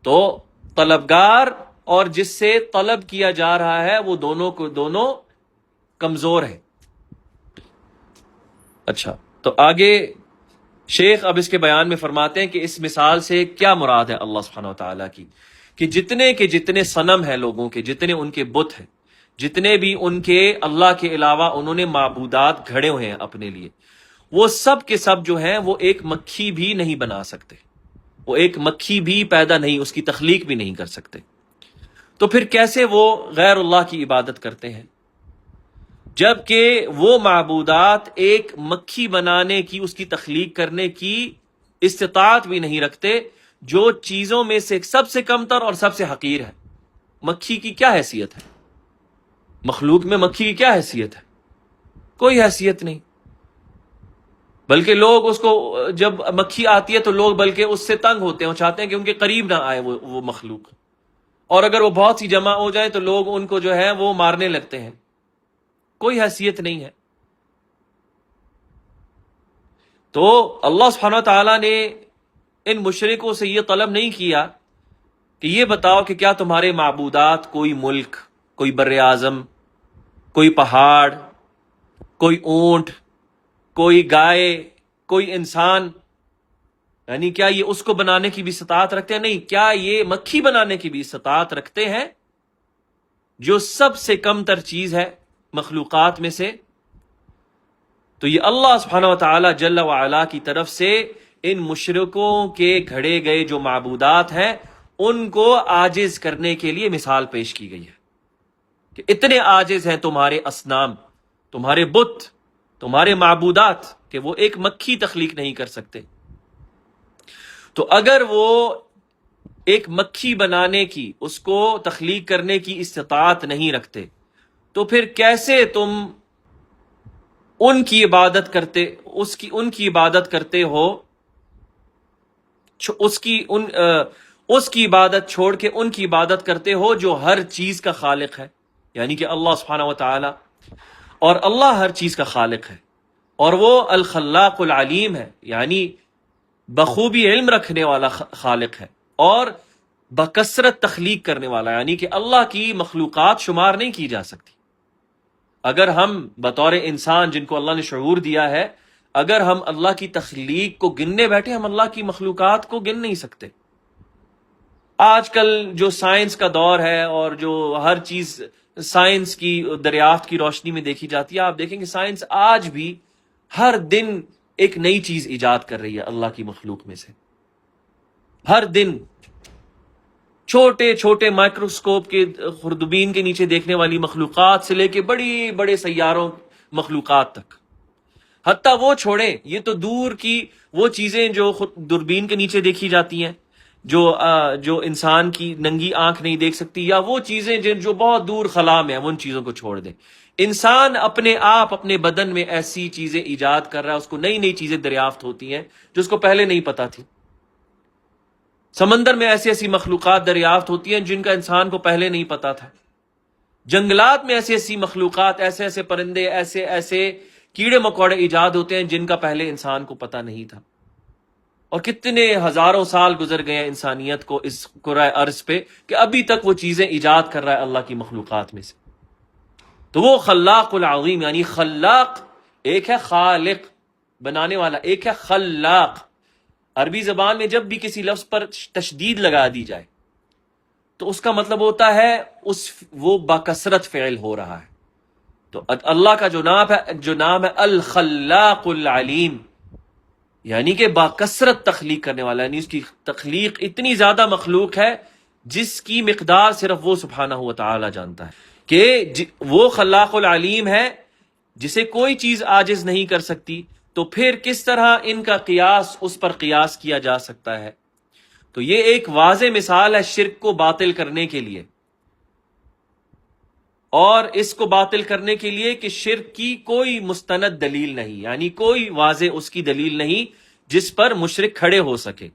S1: تو طلبگار اور جس سے طلب کیا جا رہا ہے وہ دونوں کمزور ہیں۔ اچھا، تو آگے شیخ اب اس کے بیان میں فرماتے ہیں کہ اس مثال سے کیا مراد ہے اللہ سبحانہ وتعالیٰ کی، کہ جتنے صنم ہیں لوگوں کے، جتنے ان کے بت ہیں، جتنے بھی ان کے اللہ کے علاوہ انہوں نے معبودات گھڑے ہوئے ہیں اپنے لیے، وہ سب کے سب جو ہیں وہ ایک مکھی بھی نہیں بنا سکتے، وہ ایک مکھی بھی پیدا نہیں، اس کی تخلیق بھی نہیں کر سکتے، تو پھر کیسے وہ غیر اللہ کی عبادت کرتے ہیں، جبکہ وہ معبودات ایک مکھی بنانے کی، اس کی تخلیق کرنے کی استطاعت بھی نہیں رکھتے، جو چیزوں میں سے سب سے کمتر اور سب سے حقیر ہے۔ مکھی کی کیا حیثیت ہے؟ مخلوق میں مکھی کی کیا حیثیت ہے؟ کوئی حیثیت نہیں، بلکہ لوگ اس کو، جب مکھی آتی ہے تو لوگ بلکہ اس سے تنگ ہوتے ہیں، وہ چاہتے ہیں کہ ان کے قریب نہ آئے وہ مخلوق، اور اگر وہ بہت سی جمع ہو جائیں تو لوگ ان کو جو ہے وہ مارنے لگتے ہیں، کوئی حیثیت نہیں ہے۔ تو اللہ سبحانہ وتعالیٰ نے ان مشرکوں سے یہ طلب نہیں کیا کہ یہ بتاؤ کہ کیا تمہارے معبودات کوئی ملک، کوئی بر اعظم، کوئی پہاڑ، کوئی اونٹ، کوئی گائے، کوئی انسان، یعنی کیا یہ اس کو بنانے کی بھی استطاعت رکھتے ہیں؟ نہیں، کیا یہ مکھی بنانے کی بھی استطاعت رکھتے ہیں جو سب سے کم تر چیز ہے مخلوقات میں سے؟ تو یہ اللہ سبحانہ وتعالی جل وعلا کی طرف سے ان مشرکوں کے گھڑے گئے جو معبودات ہیں ان کو عاجز کرنے کے لیے مثال پیش کی گئی ہے کہ اتنے عاجز ہیں تمہارے اصنام، تمہارے بت، تمہارے معبودات، کہ وہ ایک مکھی تخلیق نہیں کر سکتے۔ تو اگر وہ ایک مکھی بنانے کی، اس کو تخلیق کرنے کی استطاعت نہیں رکھتے، تو پھر کیسے تم ان کی عبادت کرتے، ان کی عبادت کرتے ہو، اس کی عبادت چھوڑ کے ان کی عبادت کرتے ہو جو ہر چیز کا خالق ہے، یعنی کہ اللہ سبحانہ وتعالی، اور اللہ ہر چیز کا خالق ہے، اور وہ الخلاق العلیم ہے، یعنی بخوبی علم رکھنے والا خالق ہے، اور بکثرت تخلیق کرنے والا، یعنی کہ اللہ کی مخلوقات شمار نہیں کی جا سکتی۔ اگر ہم بطور انسان جن کو اللہ نے شعور دیا ہے، اگر ہم اللہ کی تخلیق کو گننے بیٹھے، ہم اللہ کی مخلوقات کو گن نہیں سکتے۔ آج کل جو سائنس کا دور ہے اور جو ہر چیز سائنس کی دریافت کی روشنی میں دیکھی جاتی ہے، آپ دیکھیں کہ سائنس آج بھی ہر دن ایک نئی چیز ایجاد کر رہی ہے اللہ کی مخلوق میں سے، ہر دن چھوٹے چھوٹے مائکروسکوپ کے خوردبین کے نیچے دیکھنے والی مخلوقات سے لے کے بڑی بڑے سیاروں مخلوقات تک، حتیٰ وہ چھوڑیں، یہ تو دور کی وہ چیزیں جو دوربین کے نیچے دیکھی جاتی ہیں، جو انسان کی ننگی آنکھ نہیں دیکھ سکتی، یا وہ چیزیں جو بہت دور خلا میں ہیں، وہ ان چیزوں کو چھوڑ دیں۔ انسان اپنے آپ اپنے بدن میں ایسی چیزیں ایجاد کر رہا ہے، اس کو نئی نئی چیزیں دریافت ہوتی ہیں جو اس کو پہلے نہیں پتا تھی۔ سمندر میں ایسی ایسی مخلوقات دریافت ہوتی ہیں جن کا انسان کو پہلے نہیں پتا تھا۔ جنگلات میں ایسی ایسی مخلوقات، ایسے ایسے پرندے، ایسے ایسے کیڑے مکوڑے ایجاد ہوتے ہیں جن کا پہلے انسان کو پتا نہیں تھا۔ اور کتنے ہزاروں سال گزر گئے ہیں انسانیت کو اس کرۂ ارض پہ کہ ابھی تک وہ چیزیں ایجاد کر رہا ہے اللہ کی مخلوقات میں سے۔ تو وہ خلاق العظیم، یعنی خلاق ایک ہے، خالق بنانے والا ایک ہے، خلاق۔ عربی زبان میں جب بھی کسی لفظ پر تشدید لگا دی جائے تو اس کا مطلب ہوتا ہے وہ باکثرت فعل ہو رہا ہے۔ تو اللہ کا جو نام ہے الخلاق العلیم، یعنی کہ باکثرت تخلیق کرنے والا، یعنی اس کی تخلیق اتنی زیادہ مخلوق ہے جس کی مقدار صرف وہ سبحانہ و تعالی جانتا ہے، کہ وہ خلاق العلیم ہے جسے کوئی چیز عاجز نہیں کر سکتی، تو پھر کس طرح ان کا قیاس اس پر قیاس کیا جا سکتا ہے؟ تو یہ ایک واضح مثال ہے شرک کو باطل کرنے کے لیے، اور اس کو باطل کرنے کے لیے کہ شرک کی کوئی مستند دلیل نہیں، یعنی کوئی واضح اس کی دلیل نہیں جس پر مشرک کھڑے ہو سکے،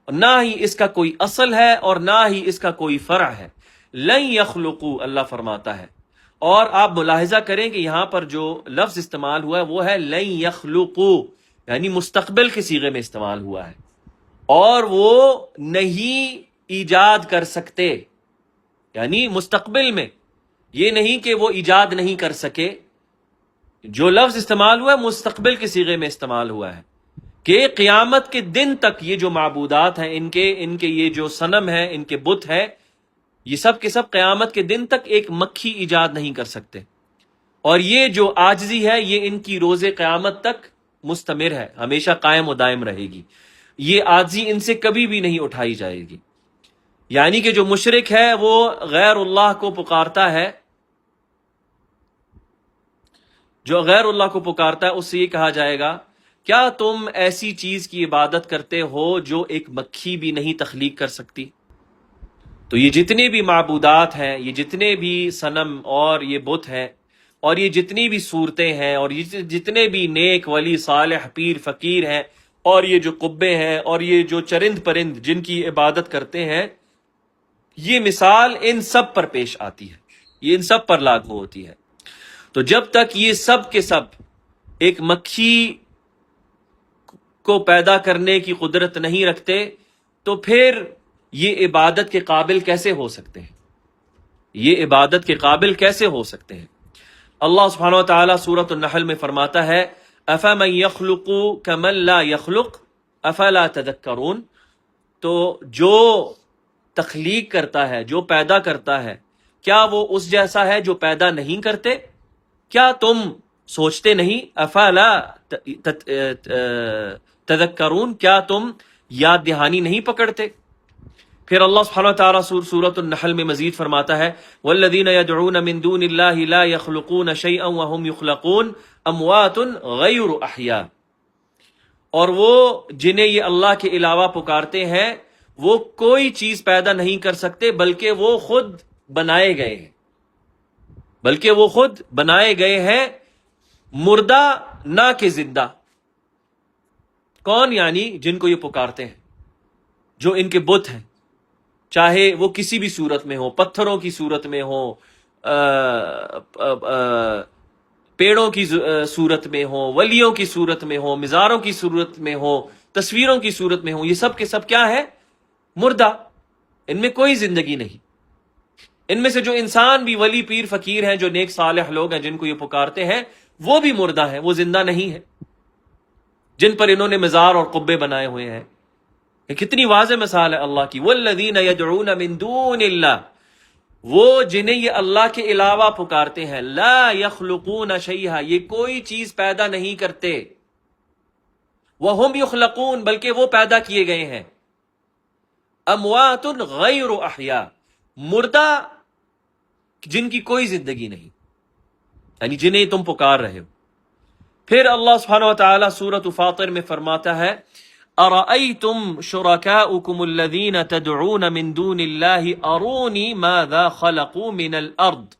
S1: نہ ہی اس کا کوئی اصل ہے اور نہ ہی اس کا کوئی فرع ہے۔ لن یخلقوا، اللہ فرماتا ہے، اور آپ ملاحظہ کریں کہ یہاں پر جو لفظ استعمال ہوا ہے وہ ہے لن یخلقوا، یعنی مستقبل کے صیغے میں استعمال ہوا ہے، اور وہ نہیں ایجاد کر سکتے، یعنی مستقبل میں، یہ نہیں کہ وہ ایجاد نہیں کر سکے۔ جو لفظ استعمال ہوا ہے مستقبل کے صیغے میں استعمال ہوا ہے، کہ قیامت کے دن تک یہ جو معبودات ہیں، ان کے یہ جو صنم ہیں، ان کے بت ہیں، یہ سب کے سب قیامت کے دن تک ایک مکھی ایجاد نہیں کر سکتے، اور یہ جو عاجزی ہے یہ ان کی روز قیامت تک مستمر ہے، ہمیشہ قائم و دائم رہے گی، یہ عاجزی ان سے کبھی بھی نہیں اٹھائی جائے گی۔ یعنی کہ جو مشرک ہے وہ غیر اللہ کو پکارتا ہے، جو غیر اللہ کو پکارتا ہے اس سے یہ کہا جائے گا کیا تم ایسی چیز کی عبادت کرتے ہو جو ایک مکھی بھی نہیں تخلیق کر سکتی؟ تو یہ جتنے بھی معبودات ہیں، یہ جتنے بھی صنم اور یہ بت ہیں، اور یہ جتنی بھی صورتیں ہیں، اور یہ جتنے بھی نیک ولی صالح پیر فقیر ہیں، اور یہ جو قبے ہیں، اور یہ جو چرند پرند جن کی عبادت کرتے ہیں، یہ مثال ان سب پر پیش آتی ہے، یہ ان سب پر لاگو ہوتی ہے۔ تو جب تک یہ سب کے سب ایک مکھی کو پیدا کرنے کی قدرت نہیں رکھتے تو پھر یہ عبادت کے قابل کیسے ہو سکتے ہیں؟ یہ عبادت کے قابل کیسے ہو سکتے ہیں؟ اللہ سبحانہ و تعالیٰ سورۃ النحل میں فرماتا ہے أَفَمَنْ يَخْلُقُ كَمَنْ لَا يَخْلُقُ أَفَلَا تَذَكَّرُونَ، تو جو تخلیق کرتا ہے، جو پیدا کرتا ہے، کیا وہ اس جیسا ہے جو پیدا نہیں کرتے؟ کیا تم سوچتے نہیں؟ افلا تذکرون، کیا تم یاد دہانی نہیں پکڑتے؟ پھر اللہ سبحانہ وتعالیٰ سورۃ النحل میں مزید فرماتا ہے والذین یدعون من دون اللہ لا یخلقون شیئا وهم یخلقون اموات غیر احیاء، اور وہ جنہیں یہ اللہ کے علاوہ پکارتے ہیں وہ کوئی چیز پیدا نہیں کر سکتے بلکہ وہ خود بنائے گئے ہیں، بلکہ وہ خود بنائے گئے ہیں، مردہ نہ کہ زندہ۔ کون؟ یعنی جن کو یہ پکارتے ہیں، جو ان کے بت ہیں، چاہے وہ کسی بھی صورت میں ہو، پتھروں کی صورت میں ہو، پیڑوں کی صورت میں ہو، ولیوں کی صورت میں ہو، مزاروں کی صورت میں ہو، تصویروں کی صورت میں ہو، یہ سب کے سب کیا ہے؟ مردہ، ان میں کوئی زندگی نہیں۔ ان میں سے جو انسان بھی ولی پیر فقیر ہیں، جو نیک صالح لوگ ہیں جن کو یہ پکارتے ہیں، وہ بھی مردہ ہیں، وہ زندہ نہیں ہے، جن پر انہوں نے مزار اور قبے بنائے ہوئے ہیں۔ یہ کتنی واضح مثال ہے اللہ کی۔ والذین یدعون من دون اللہ، وہ جنہیں یہ اللہ کے علاوہ پکارتے ہیں، لا یخلقون شیئا، یہ کوئی چیز پیدا نہیں کرتے، وہم یخلقون، بلکہ وہ پیدا کیے گئے ہیں، اموات غیر احیاء، مردہ جن کی کوئی زندگی نہیں، یعنی جنہیں تم پکار رہے ہو۔ پھر اللہ سبحانہ وتعالی سورۃ فاطر میں فرماتا ہے أَرَأَيْتُمْ شُرَكَاؤُكُمُ الَّذِينَ تَدْعُونَ مِن دُونِ اللَّهِ أَرُونِي مَاذَا خَلَقُوا مِنَ الْأَرْضِ،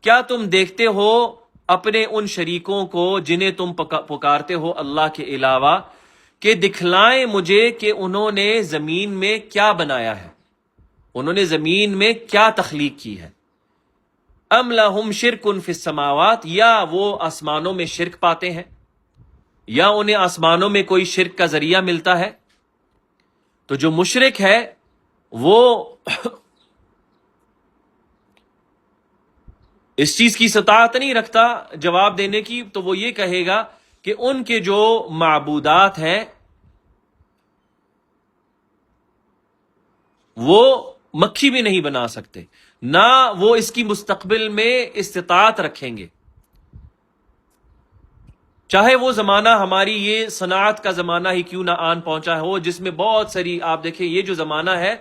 S1: کیا تم دیکھتے ہو اپنے ان شریکوں کو جنہیں تم پکارتے ہو اللہ کے علاوہ، کہ دکھلائیں مجھے کہ انہوں نے زمین میں کیا بنایا ہے، انہوں نے زمین میں کیا تخلیق کی ہے۔ ام لہم شرک فی السماوات، یا وہ آسمانوں میں شرک پاتے ہیں، یا انہیں آسمانوں میں کوئی شرک کا ذریعہ ملتا ہے۔ تو جو مشرک ہے وہ اس چیز کی استطاعت نہیں رکھتا جواب دینے کی، تو وہ یہ کہے گا کہ ان کے جو معبودات ہیں وہ مکھی بھی نہیں بنا سکتے، نہ وہ اس کی مستقبل میں استطاعت رکھیں گے، چاہے وہ زمانہ ہماری یہ صنعت کا زمانہ ہی کیوں نہ آن پہنچا ہو، جس میں بہت ساری، آپ دیکھیں یہ جو زمانہ ہے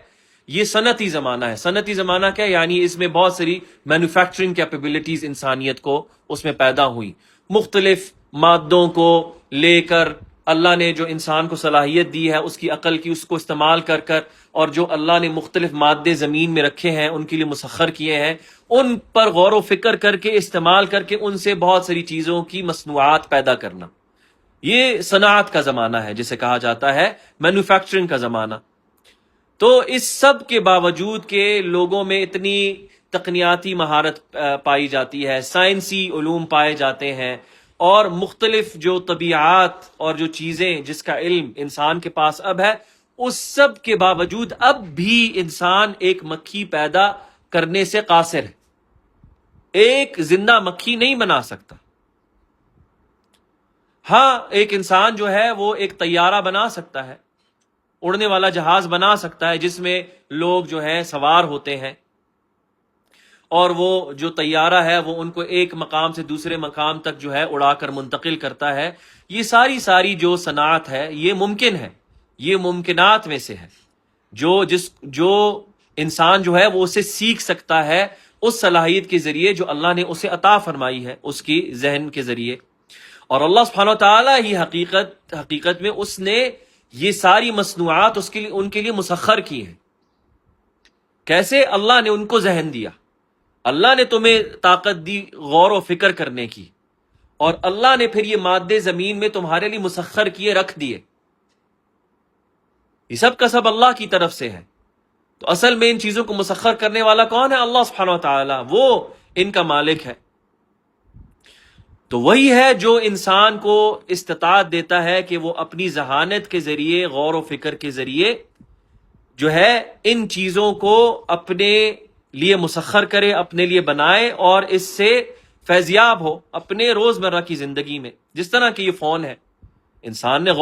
S1: یہ صنعتی زمانہ ہے. صنعتی زمانہ کیا یعنی اس میں بہت ساری مینوفیکچرنگ کیپیبلٹیز انسانیت کو اس میں پیدا ہوئی. مختلف مادوں کو لے کر اللہ نے جو انسان کو صلاحیت دی ہے اس کی عقل کی، اس کو استعمال کر کر، اور جو اللہ نے مختلف مادے زمین میں رکھے ہیں ان کے لیے مسخر کیے ہیں، ان پر غور و فکر کر کے استعمال کر کے ان سے بہت ساری چیزوں کی مصنوعات پیدا کرنا. یہ صنعت کا زمانہ ہے جسے کہا جاتا ہے مینوفیکچرنگ کا زمانہ. تو اس سب کے باوجود کہ لوگوں میں اتنی تقنیاتی مہارت پائی جاتی ہے، سائنسی علوم پائے جاتے ہیں، اور مختلف جو طبیعات اور جو چیزیں جس کا علم انسان کے پاس اب ہے، اس سب کے باوجود اب بھی انسان ایک مکھی پیدا کرنے سے قاصر ہے. ایک زندہ مکھی نہیں بنا سکتا. ہاں ایک انسان جو ہے وہ ایک طیارہ بنا سکتا ہے، اڑنے والا جہاز بنا سکتا ہے جس میں لوگ جو ہے سوار ہوتے ہیں، اور وہ جو طیارہ ہے وہ ان کو ایک مقام سے دوسرے مقام تک جو ہے اڑا کر منتقل کرتا ہے. یہ ساری جو صنعت ہے یہ ممکن ہے، یہ ممکنات میں سے ہے جو انسان جو ہے وہ اسے سیکھ سکتا ہے اس صلاحیت کے ذریعے جو اللہ نے اسے عطا فرمائی ہے اس کی ذہن کے ذریعے. اور اللہ سبحانہ وتعالی ہی حقیقت میں اس نے یہ ساری مصنوعات ان کے لیے مسخر کی ہیں. کیسے؟ اللہ نے ان کو ذہن دیا، اللہ نے تمہیں طاقت دی غور و فکر کرنے کی، اور اللہ نے پھر یہ مادے زمین میں تمہارے لیے مسخر کیے رکھ دیے. یہ سب کا سب اللہ کی طرف سے ہے. تو اصل میں ان چیزوں کو مسخر کرنے والا کون ہے؟ اللہ سبحانہ وتعالی، وہ ان کا مالک ہے. تو وہی ہے جو انسان کو استطاعت دیتا ہے کہ وہ اپنی ذہانت کے ذریعے، غور و فکر کے ذریعے جو ہے ان چیزوں کو اپنے لیے مسخر کرے، اپنے لیے بنائے، اور اس سے فیضیاب ہو اپنے روزمرہ کی زندگی میں. جس طرح کہ یہ فون ہے، انسان نے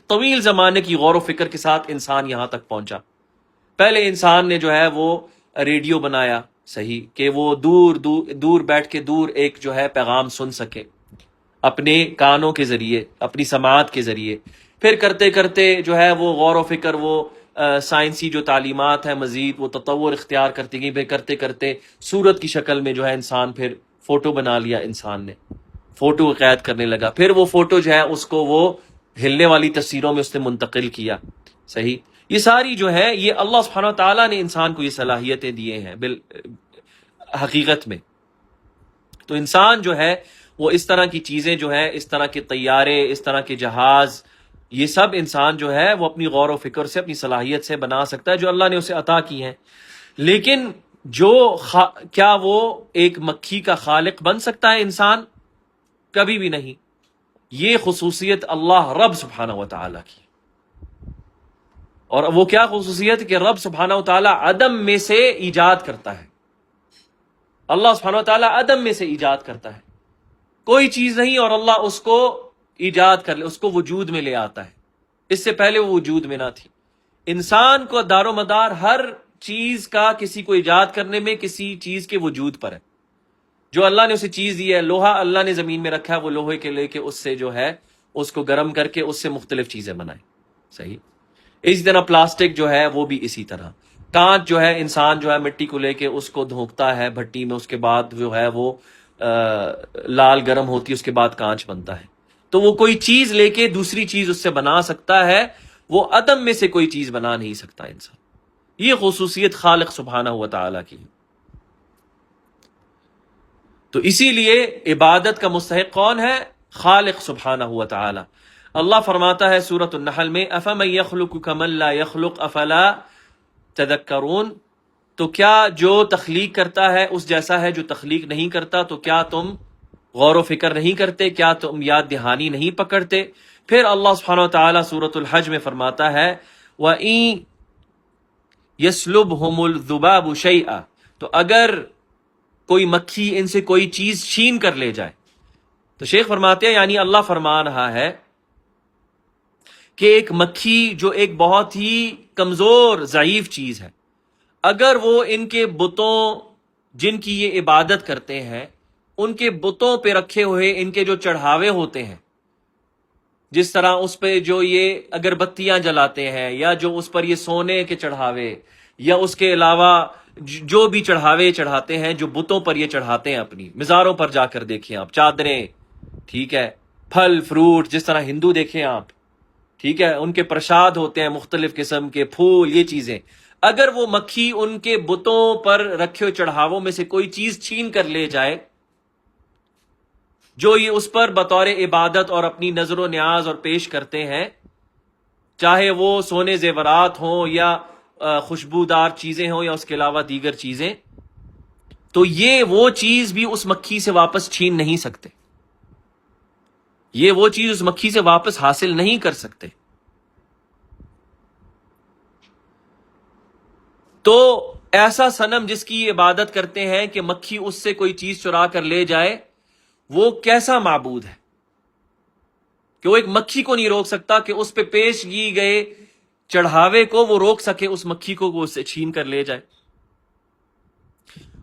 S1: طویل زمانے کی غور و فکر کے ساتھ انسان یہاں تک پہنچا. پہلے انسان نے جو ہے وہ ریڈیو بنایا، صحیح، کہ وہ دور بیٹھ کے دور ایک جو ہے پیغام سن سکے اپنے کانوں کے ذریعے، اپنی سماعت کے ذریعے. پھر کرتے کرتے جو ہے وہ غور و فکر، وہ سائنسی جو تعلیمات ہے مزید وہ تطور اختیار کرتی گئی. پھر کرتے کرتے صورت کی شکل میں جو ہے انسان پھر فوٹو بنا لیا، انسان نے فوٹو قید کرنے لگا. پھر وہ فوٹو جو ہے اس کو وہ ہلنے والی تصویروں میں اس نے منتقل کیا. صحیح، یہ ساری جو ہے یہ اللہ سبحانہ وتعالیٰ نے انسان کو یہ صلاحیتیں دیے ہیں حقیقت میں. تو انسان جو ہے وہ اس طرح کی چیزیں جو ہے، اس طرح کے طیارے، اس طرح کے جہاز، یہ سب انسان جو ہے وہ اپنی غور و فکر سے، اپنی صلاحیت سے بنا سکتا ہے جو اللہ نے اسے عطا کی ہیں. لیکن کیا وہ ایک مکھی کا خالق بن سکتا ہے انسان؟ کبھی بھی نہیں. یہ خصوصیت اللہ رب سبحانہ وتعالی کی. اور وہ کیا خصوصیت کہ رب سبحانہ وتعالی عدم میں سے ایجاد کرتا ہے. اللہ سبحانہ وتعالی عدم میں سے ایجاد کرتا ہے، کوئی چیز نہیں اور اللہ اس کو ایجاد کر لے، اس کو وجود میں لے آتا ہے. اس سے پہلے وہ وجود میں نہ تھی. انسان کو دار و مدار ہر چیز کا کسی کو ایجاد کرنے میں کسی چیز کے وجود پر ہے. جو اللہ نے اسے چیز دی ہے، لوہا اللہ نے زمین میں رکھا ہے، وہ لوہے کے لے کے اس سے جو ہے اس کو گرم کر کے اس سے مختلف چیزیں بنائیں. صحیح. اسی طرح پلاسٹک جو ہے وہ بھی اسی طرح. کانچ جو ہے انسان جو ہے مٹی کو لے کے اس کو دھونکتا ہے بھٹی میں، اس کے بعد جو ہے وہ لال گرم ہوتی ہے، اس کے بعد کانچ بنتا ہے. تو وہ کوئی چیز لے کے دوسری چیز اس سے بنا سکتا ہے، وہ عدم میں سے کوئی چیز بنا نہیں سکتا انسان. یہ خصوصیت خالق سبحانہ و تعالیٰ کی. تو اسی لیے عبادت کا مستحق کون ہے؟ خالق سبحانہ و تعالیٰ. اللہ فرماتا ہے سورۃ النحل میں افمن یخلق کمن لا یخلق افلا تذکرون، تو کیا جو تخلیق کرتا ہے اس جیسا ہے جو تخلیق نہیں کرتا، تو کیا تم غور و فکر نہیں کرتے، کیا تم یاد دہانی نہیں پکڑتے؟ پھر اللہ سبحانہ و تعالیٰ سورۃ الحج میں فرماتا ہے وَإِن يَسْلُبْهُمُ الذُّبَابُ شَيْئًا، تو اگر کوئی مکھی ان سے کوئی چیز چھین کر لے جائے. تو شیخ فرماتے ہیں یعنی اللہ فرما رہا ہے کہ ایک مکھی جو ایک بہت ہی کمزور ضعیف چیز ہے، اگر وہ ان کے بتوں جن کی یہ عبادت کرتے ہیں، ان کے بتوں پہ رکھے ہوئے ان کے جو چڑھاوے ہوتے ہیں، جس طرح اس پہ جو یہ اگربتیاں جلاتے ہیں، یا جو اس پر یہ سونے کے چڑھاوے، یا اس کے علاوہ جو بھی چڑھاوے چڑھاتے ہیں، جو بتوں پر یہ چڑھاتے ہیں، اپنی مزاروں پر جا کر دیکھیں آپ، چادریں، ٹھیک ہے، پھل فروٹ، جس طرح ہندو دیکھیں آپ، ٹھیک ہے، ان کے پرشاد ہوتے ہیں مختلف قسم کے پھول، یہ چیزیں، اگر وہ مکھی ان کے بتوں پر رکھے ہوئے چڑھاووں میں سے کوئی چیز چھین کر لے جائے جو یہ اس پر بطور عبادت اور اپنی نظر و نیاز اور پیش کرتے ہیں، چاہے وہ سونے زیورات ہوں یا خوشبودار چیزیں ہوں یا اس کے علاوہ دیگر چیزیں، تو یہ وہ چیز بھی اس مکھی سے واپس چھین نہیں سکتے، یہ وہ چیز اس مکھی سے واپس حاصل نہیں کر سکتے۔ تو ایسا صنم جس کی عبادت کرتے ہیں کہ مکھی اس سے کوئی چیز چرا کر لے جائے، وہ کیسا معبود ہے کہ وہ ایک مکھی کو نہیں روک سکتا کہ اس پہ پیش کی گئے چڑھاوے کو وہ روک سکے، اس مکھی کو وہ اس سے چھین کر لے جائے،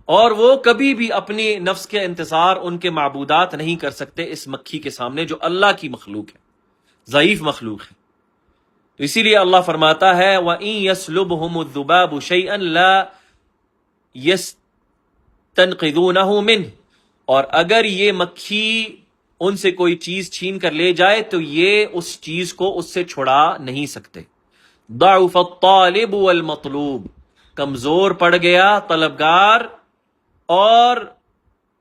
S1: اور وہ کبھی بھی اپنی نفس کے انتصار ان کے معبودات نہیں کر سکتے اس مکھی کے سامنے جو اللہ کی مخلوق ہے، ضعیف مخلوق ہے۔ تو اسی لیے اللہ فرماتا ہے وَإِن يَسْلُبْهُمُ الذُّبَابُ شَيْئًا لَا يَسْتَنْقِذُونَهُ مِنْهُ، اور اگر یہ مکھی ان سے کوئی چیز چھین کر لے جائے تو یہ اس چیز کو اس سے چھڑا نہیں سکتے۔ ضعف الطالب والمطلوب، کمزور پڑ گیا طلبگار اور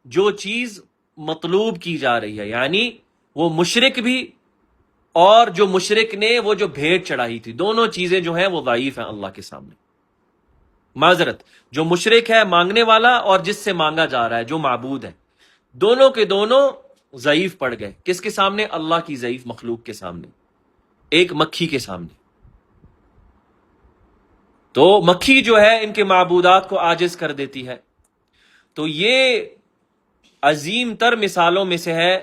S1: جو چیز مطلوب کی جا رہی ہے، یعنی وہ مشرک بھی اور جو مشرک نے وہ جو بھیٹ چڑھائی تھی، دونوں چیزیں جو ہیں وہ ضعیف ہیں اللہ کے سامنے۔ معذرت، جو مشرک ہے مانگنے والا اور جس سے مانگا جا رہا ہے جو معبود ہے، دونوں کے دونوں ضعیف پڑ گئے۔ کس کے سامنے؟ اللہ کی ضعیف مخلوق کے سامنے، ایک مکھی کے سامنے۔ تو مکھی جو ہے ان کے معبودات کو عاجز کر دیتی ہے۔ تو یہ عظیم تر مثالوں میں سے ہے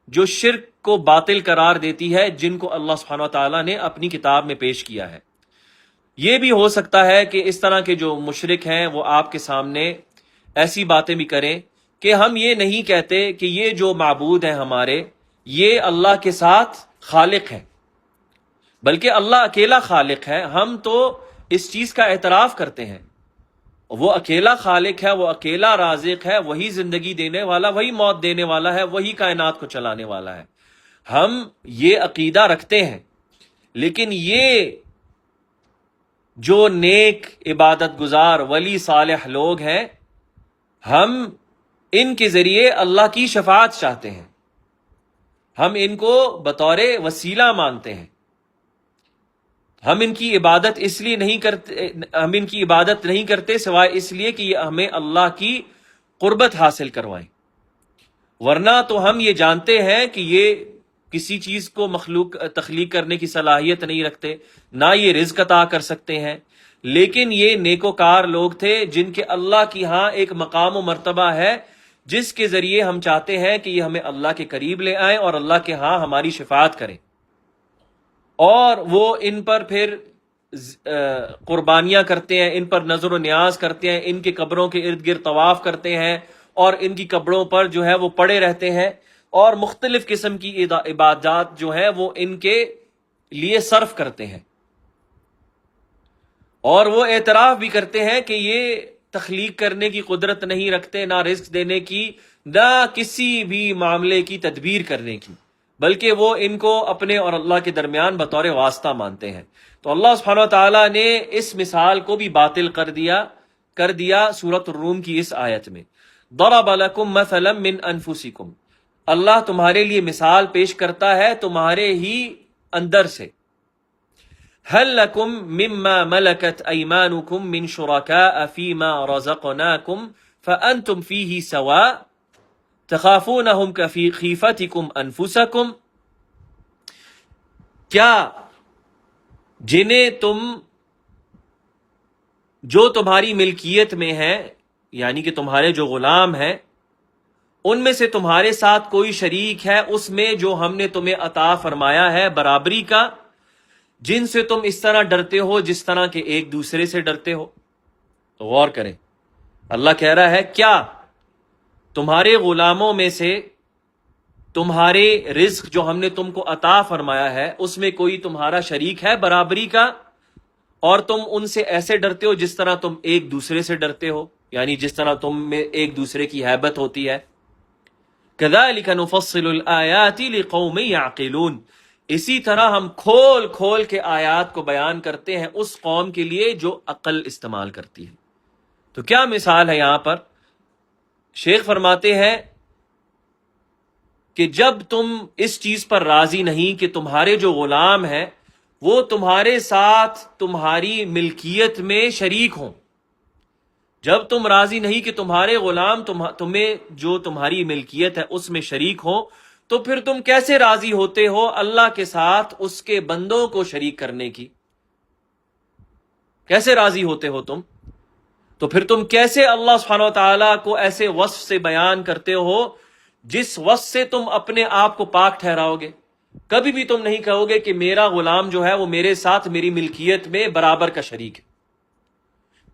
S1: جو شرک کو باطل قرار دیتی ہے، جن کو اللہ سبحانہ و تعالیٰ نے اپنی کتاب میں پیش کیا ہے۔ یہ بھی ہو سکتا ہے کہ اس طرح کے جو مشرک ہیں وہ آپ کے سامنے ایسی باتیں بھی کریں کہ ہم یہ نہیں کہتے کہ یہ جو معبود ہیں ہمارے یہ اللہ کے ساتھ خالق ہے، بلکہ اللہ اکیلا خالق ہے۔ ہم تو اس چیز کا اعتراف کرتے ہیں، وہ اکیلا خالق ہے، وہ اکیلا رازق ہے، وہی زندگی دینے والا، وہی موت دینے والا ہے، وہی کائنات کو چلانے والا ہے، ہم یہ عقیدہ رکھتے ہیں۔ لیکن یہ جو نیک عبادت گزار ولی صالح لوگ ہیں، ہم ان کے ذریعے اللہ کی شفاعت چاہتے ہیں، ہم ان کو بطور وسیلہ مانتے ہیں، ہم ان کی عبادت اس لیے نہیں کرتے، ہم ان کی عبادت نہیں کرتے سوائے اس لیے کہ یہ ہمیں اللہ کی قربت حاصل کروائیں، ورنہ تو ہم یہ جانتے ہیں کہ یہ کسی چیز کو تخلیق کرنے کی صلاحیت نہیں رکھتے، نہ یہ رزق عطا کر سکتے ہیں، لیکن یہ نیکوکار لوگ تھے جن کے اللہ کی ہاں ایک مقام و مرتبہ ہے جس کے ذریعے ہم چاہتے ہیں کہ یہ ہمیں اللہ کے قریب لے آئیں اور اللہ کے ہاں ہماری شفاعت کریں، اور وہ ان پر پھر قربانیاں کرتے ہیں، ان پر نظر و نیاز کرتے ہیں، ان کے قبروں کے ارد گرد طواف کرتے ہیں اور ان کی قبروں پر جو ہے وہ پڑے رہتے ہیں، اور مختلف قسم کی عبادات جو ہے وہ ان کے لیے صرف کرتے ہیں، اور وہ اعتراف بھی کرتے ہیں کہ یہ تخلیق کرنے کی قدرت نہیں رکھتے، نہ رزق دینے کی، نہ کسی بھی معاملے کی تدبیر کرنے کی، بلکہ وہ ان کو اپنے اور اللہ کے درمیان بطور واسطہ مانتے ہیں۔ تو اللہ سبحانہ و تعالیٰ نے اس مثال کو بھی باطل کر دیا سورۃ الروم کی اس آیت میں۔ ضرب لکم مثلا من انفسکم، اللہ تمہارے لیے مثال پیش کرتا ہے تمہارے ہی اندر سے۔ هل لکم مما ملکت ایمانکم من شرکاء فیما رزقناکم فانتم فیہ سواء تخافونہم کخیفتکم انفسکم، کیا جنہیں جو تمہاری ملکیت میں ہیں، یعنی کہ تمہارے جو غلام ہیں، ان میں سے تمہارے ساتھ کوئی شریک ہے اس میں جو ہم نے تمہیں عطا فرمایا ہے برابری کا، جن سے تم اس طرح ڈرتے ہو جس طرح کہ ایک دوسرے سے ڈرتے ہو؟ تو غور کریں، اللہ کہہ رہا ہے کیا تمہارے غلاموں میں سے تمہارے رزق جو ہم نے تم کو عطا فرمایا ہے اس میں کوئی تمہارا شریک ہے برابری کا، اور تم ان سے ایسے ڈرتے ہو جس طرح تم ایک دوسرے سے ڈرتے ہو، یعنی جس طرح تم میں ایک دوسرے کی ہیبت ہوتی ہے۔ كذلك نفصل الآیات لقوم يعقلون، اسی طرح ہم کھول کھول کے آیات کو بیان کرتے ہیں اس قوم کے لیے جو عقل استعمال کرتی ہے۔ تو کیا مثال ہے یہاں پر؟ شیخ فرماتے ہیں کہ جب تم اس چیز پر راضی نہیں کہ تمہارے جو غلام ہیں وہ تمہارے ساتھ تمہاری ملکیت میں شریک ہوں، جب تم راضی نہیں کہ تمہارے غلام تمہیں جو تمہاری ملکیت ہے اس میں شریک ہوں، تو پھر تم کیسے راضی ہوتے ہو اللہ کے ساتھ اس کے بندوں کو شریک کرنے کی؟ کیسے راضی ہوتے ہو تم؟ تو پھر تم کیسے اللہ سبحانہ و تعالیٰ کو ایسے وصف سے بیان کرتے ہو جس وصف سے تم اپنے آپ کو پاک ٹھہراؤ گے؟ کبھی بھی تم نہیں کہو گے کہ میرا غلام جو ہے وہ میرے ساتھ میری ملکیت میں برابر کا شریک ہے۔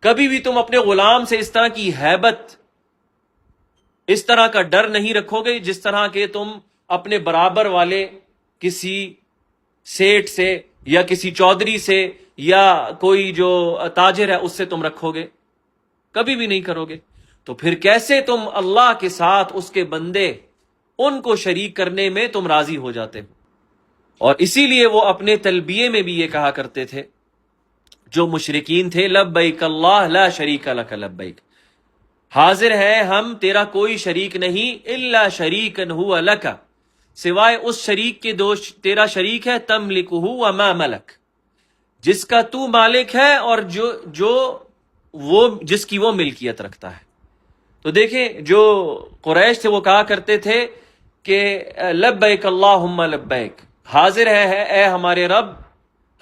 S1: کبھی بھی تم اپنے غلام سے اس طرح کی ہیبت، اس طرح کا ڈر نہیں رکھو گے جس طرح کہ تم اپنے برابر والے کسی سیٹ سے یا کسی چودھری سے یا کوئی جو تاجر ہے اس سے تم رکھو گے، کبھی بھی نہیں کرو گے۔ تو پھر کیسے تم اللہ کے ساتھ اس کے بندے ان کو شریک کرنے میں تم راضی ہو جاتے ہو؟ اور اسی لیے وہ اپنے تلبیے میں بھی یہ کہا کرتے تھے جو مشرکین تھے، لبیک اللہ لا شریک لک لبیک، حاضر ہیں ہم تیرا کوئی شریک نہیں، الا شریکا هو لک، سوائے اس شریک کے تیرا شریک ہے، تملکہ وما ملک، جس کا تو مالک ہے اور جس کی وہ ملکیت رکھتا ہے۔ تو دیکھیں جو قریش تھے وہ کہا کرتے تھے کہ لبیک اللہم لبیک، حاضر ہے اے ہمارے رب،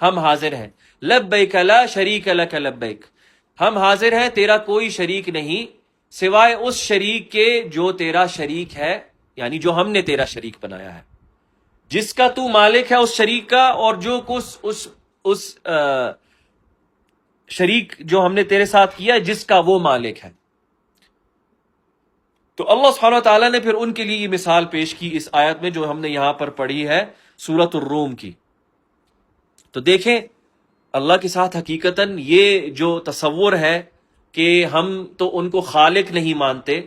S1: ہم حاضر ہیں، لبیک لا شریک لک لبیک، ہم حاضر ہیں تیرا کوئی شریک نہیں سوائے اس شریک کے جو تیرا شریک ہے، یعنی جو ہم نے تیرا شریک بنایا ہے، جس کا تو مالک ہے اس شریک کا، اور جو کچھ اس شریک جو ہم نے تیرے ساتھ کیا جس کا وہ مالک ہے۔ تو اللہ سبحانہ وتعالیٰ نے پھر ان کے لیے یہ مثال پیش کی اس آیت میں جو ہم نے یہاں پر پڑھی ہے سورۃ الروم کی۔ تو دیکھیں اللہ کے ساتھ حقیقتاً یہ جو تصور ہے کہ ہم تو ان کو خالق نہیں مانتے،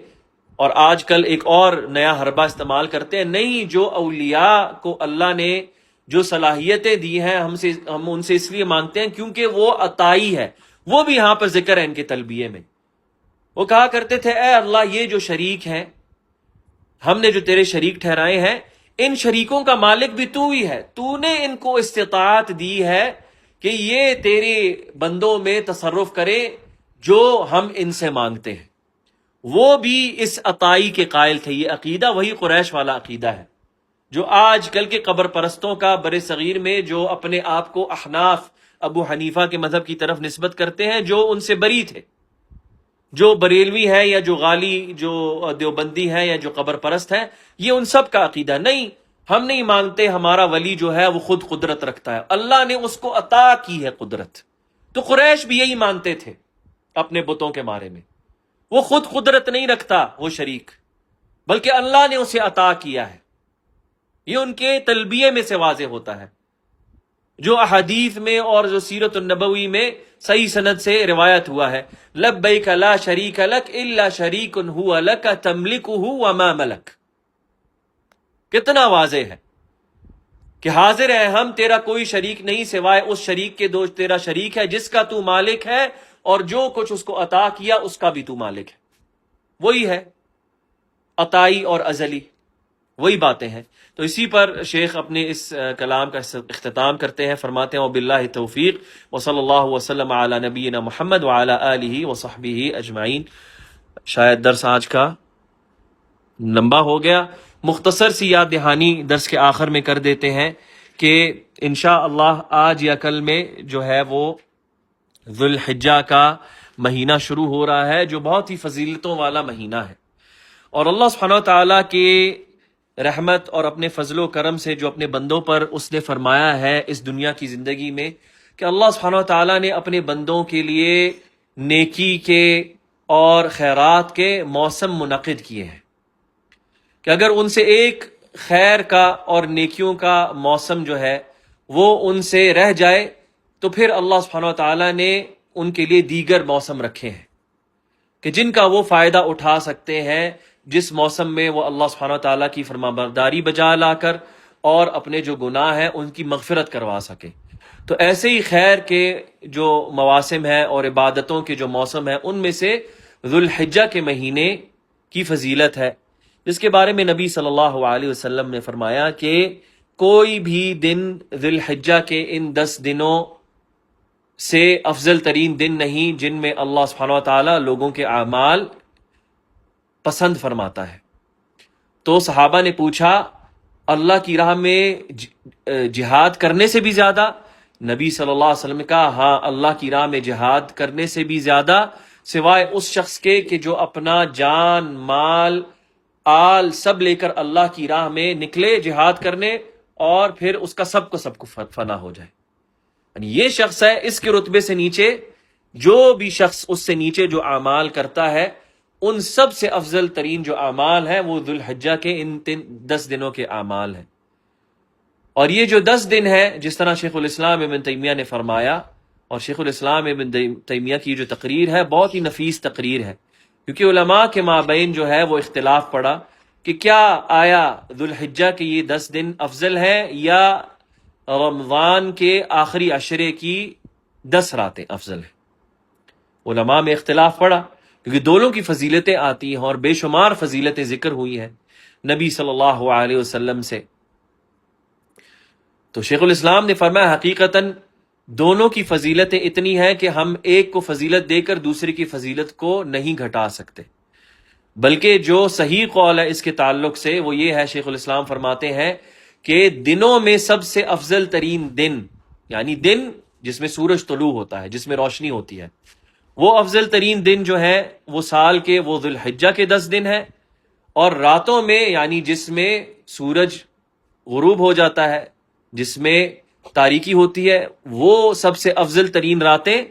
S1: اور آج کل ایک اور نیا حربہ استعمال کرتے ہیں، نہیں، جو اولیاء کو اللہ نے جو صلاحیتیں دی ہیں ہم ان سے اس لیے مانگتے ہیں کیونکہ وہ عطائی ہے۔ وہ بھی یہاں پر ذکر ہے ان کے تلبیے میں، وہ کہا کرتے تھے اے اللہ یہ جو شریک ہیں ہم نے جو تیرے شریک ٹھہرائے ہیں، ان شریکوں کا مالک بھی تو ہی ہے، تو نے ان کو استطاعت دی ہے کہ یہ تیرے بندوں میں تصرف کرے جو ہم ان سے مانگتے ہیں۔ وہ بھی اس عطائی کے قائل تھے۔ یہ عقیدہ وہی قریش والا عقیدہ ہے جو آج کل کے قبر پرستوں کا بر صغیر میں جو اپنے آپ کو احناف ابو حنیفہ کے مذہب کی طرف نسبت کرتے ہیں، جو ان سے بری تھے، جو بریلوی ہے یا جو غالی جو دیوبندی ہے یا جو قبر پرست ہے، یہ ان سب کا عقیدہ نہیں، ہم نہیں مانگتے ہمارا ولی جو ہے وہ خود قدرت رکھتا ہے، اللہ نے اس کو عطا کی ہے قدرت۔ تو قریش بھی یہی مانتے تھے اپنے بتوں کے بارے میں، وہ خود قدرت نہیں رکھتا وہ شریک، بلکہ اللہ نے اسے عطا کیا ہے۔ یہ ان کے تلبیے میں سے واضح ہوتا ہے، جو احادیث میں اور جو سیرت النبوی میں صحیح سند سے روایت ہوا ہے، لبیک لا شریک لک الا شریک هو لک تملکہ وما ملک۔ کتنا واضح ہے کہ حاضر ہے ہم تیرا کوئی شریک نہیں سوائے اس شریک کے جو تیرا شریک ہے، جس کا تو مالک ہے اور جو کچھ اس کو عطا کیا اس کا بھی تو مالک ہے۔ وہی ہے عطائی اور ازلی، وہی باتیں ہیں۔ تو اسی پر شیخ اپنے اس کلام کا اختتام کرتے ہیں، فرماتے ہیں وباللہ توفیق وصلی اللہ وسلم علی نبینا محمد وعلی آلہ وصحبہ اجمعین۔ شاید درس آج کا لمبا ہو گیا، مختصر سی یاد دہانی درس کے آخر میں کر دیتے ہیں کہ انشاءاللہ آج یا کل میں جو ہے وہ ذو الحجہ کا مہینہ شروع ہو رہا ہے، جو بہت ہی فضیلتوں والا مہینہ ہے، اور اللہ سبحانہ وتعالیٰ کے رحمت اور اپنے فضل و کرم سے جو اپنے بندوں پر اس نے فرمایا ہے اس دنیا کی زندگی میں کہ اللہ سبحانہ وتعالیٰ نے اپنے بندوں کے لیے نیکی کے اور خیرات کے موسم منعقد کیے ہیں کہ اگر ان سے ایک خیر کا اور نیکیوں کا موسم جو ہے وہ ان سے رہ جائے تو پھر اللہ سبحانہ وتعالیٰ نے ان کے لیے دیگر موسم رکھے ہیں کہ جن کا وہ فائدہ اٹھا سکتے ہیں، جس موسم میں وہ اللہ سبحانہ وتعالیٰ کی فرمانبرداری بجا لا کر اور اپنے جو گناہ ہیں ان کی مغفرت کروا سکے۔ تو ایسے ہی خیر کے جو مواسم ہیں اور عبادتوں کے جو موسم ہیں ان میں سے ذوالحجہ کے مہینے کی فضیلت ہے، جس کے بارے میں نبی صلی اللہ علیہ وسلم نے فرمایا کہ کوئی بھی دن ذوالحجہ کے ان 10 دنوں سے افضل ترین دن نہیں جن میں اللہ سبحانہ وتعالیٰ لوگوں کے اعمال پسند فرماتا ہے۔ تو صحابہ نے پوچھا اللہ کی راہ میں جہاد کرنے سے بھی زیادہ؟ نبی صلی اللہ علیہ وسلم نے کہا ہاں، اللہ کی راہ میں جہاد کرنے سے بھی زیادہ، سوائے اس شخص کے کہ جو اپنا جان مال آل سب لے کر اللہ کی راہ میں نکلے جہاد کرنے اور پھر اس کا سب کو فنا ہو جائے۔ یعنی یہ شخص ہے، اس کے رتبے سے نیچے جو بھی شخص اس سے نیچے جو اعمال کرتا ہے ان سب سے افضل ترین جو اعمال ہیں وہ ذوالحجہ کے ان 10 دنوں کے اعمال ہیں۔ اور یہ جو 10 دن ہے، جس طرح شیخ الاسلام ابن تیمیہ نے فرمایا، اور شیخ الاسلام ابن تیمیہ کی جو تقریر ہے بہت ہی نفیس تقریر ہے، کیونکہ علماء کے مابین جو ہے وہ اختلاف پڑا کہ کیا آیا ذوالحجہ کے یہ 10 دن افضل ہے یا رمضان کے آخری عشرے کی 10 راتیں افضل ہیں۔ علماء میں اختلاف پڑا کیونکہ دونوں کی فضیلتیں آتی ہیں اور بے شمار فضیلتیں ذکر ہوئی ہیں نبی صلی اللہ علیہ وسلم سے۔ تو شیخ الاسلام نے فرمایا حقیقتاً دونوں کی فضیلتیں اتنی ہیں کہ ہم ایک کو فضیلت دے کر دوسرے کی فضیلت کو نہیں گھٹا سکتے، بلکہ جو صحیح قول ہے اس کے تعلق سے وہ یہ ہے، شیخ الاسلام فرماتے ہیں کہ دنوں میں سب سے افضل ترین دن، یعنی دن جس میں سورج طلوع ہوتا ہے، جس میں روشنی ہوتی ہے، وہ افضل ترین دن جو ہے وہ سال کے وہ ذوالحجہ کے 10 دن ہیں، اور راتوں میں یعنی جس میں سورج غروب ہو جاتا ہے، جس میں تاریکی ہوتی ہے، وہ سب سے افضل ترین راتیں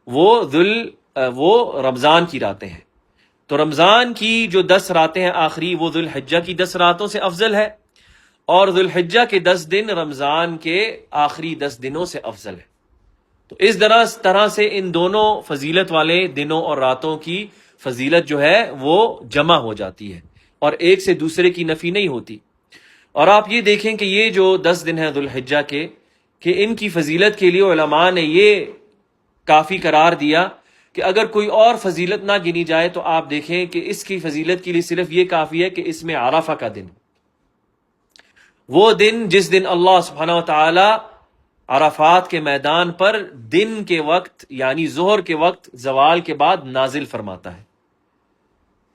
S1: وہ رمضان کی راتیں ہیں۔ تو رمضان کی جو 10 راتیں ہیں آخری وہ ذوالحجہ کی 10 راتوں سے افضل ہے، اور ذوالحجہ کے 10 دن رمضان کے آخری 10 دنوں سے افضل ہے۔ تو اس طرح سے ان دونوں فضیلت والے دنوں اور راتوں کی فضیلت جو ہے وہ جمع ہو جاتی ہے اور ایک سے دوسرے کی نفی نہیں ہوتی۔ اور آپ یہ دیکھیں کہ یہ جو 10 دن ہیں ذوالحجہ کے، کہ ان کی فضیلت کے لیے علماء نے یہ کافی قرار دیا کہ اگر کوئی اور فضیلت نہ گنی جائے تو آپ دیکھیں کہ اس کی فضیلت کے لیے صرف یہ کافی ہے کہ اس میں عرفہ کا دن، وہ دن جس دن اللہ سبحانہ وتعالی عرفات کے میدان پر دن کے وقت یعنی ظہر کے وقت زوال کے بعد نازل فرماتا ہے۔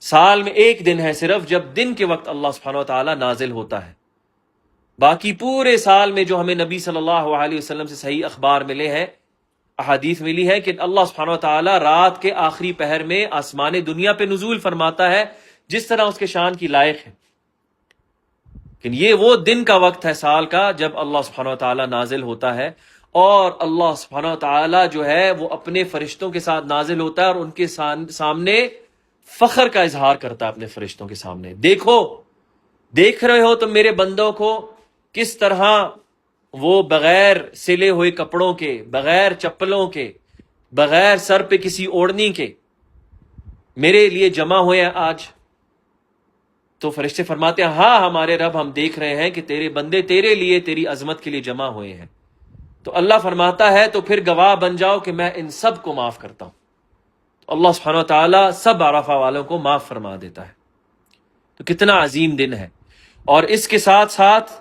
S1: سال میں ایک دن ہے صرف جب دن کے وقت اللہ سبحانہ وتعالی نازل ہوتا ہے، باقی پورے سال میں جو ہمیں نبی صلی اللہ علیہ وسلم سے صحیح اخبار ملے ہیں، احادیث ملی ہے کہ اللہ سبحانہ وتعالی رات کے آخری پہر میں آسمان دنیا پہ نزول فرماتا ہے جس طرح اس کے شان کی لائق ہے۔ لیکن یہ وہ دن کا وقت ہے سال کا جب اللہ سبحانہ وتعالی نازل ہوتا ہے، اور اللہ سبحانہ وتعالی جو ہے وہ اپنے فرشتوں کے ساتھ نازل ہوتا ہے اور ان کے سامنے فخر کا اظہار کرتا ہے اپنے فرشتوں کے سامنے، دیکھو، دیکھ رہے ہو تم میرے بندوں کو کس طرح وہ بغیر سلے ہوئے کپڑوں کے، بغیر چپلوں کے، بغیر سر پہ کسی اوڑھنی کے میرے لیے جمع ہوئے ہیں آج۔ تو فرشتے فرماتے ہیں ہاں ہمارے رب، ہم دیکھ رہے ہیں کہ تیرے بندے تیرے لیے، تیری عظمت کے لیے جمع ہوئے ہیں۔ تو اللہ فرماتا ہے تو پھر گواہ بن جاؤ کہ میں ان سب کو معاف کرتا ہوں۔ تو اللہ سبحانہ وتعالی سب عرفہ والوں کو معاف فرما دیتا ہے۔ تو کتنا عظیم دن ہے۔ اور اس کے ساتھ ساتھ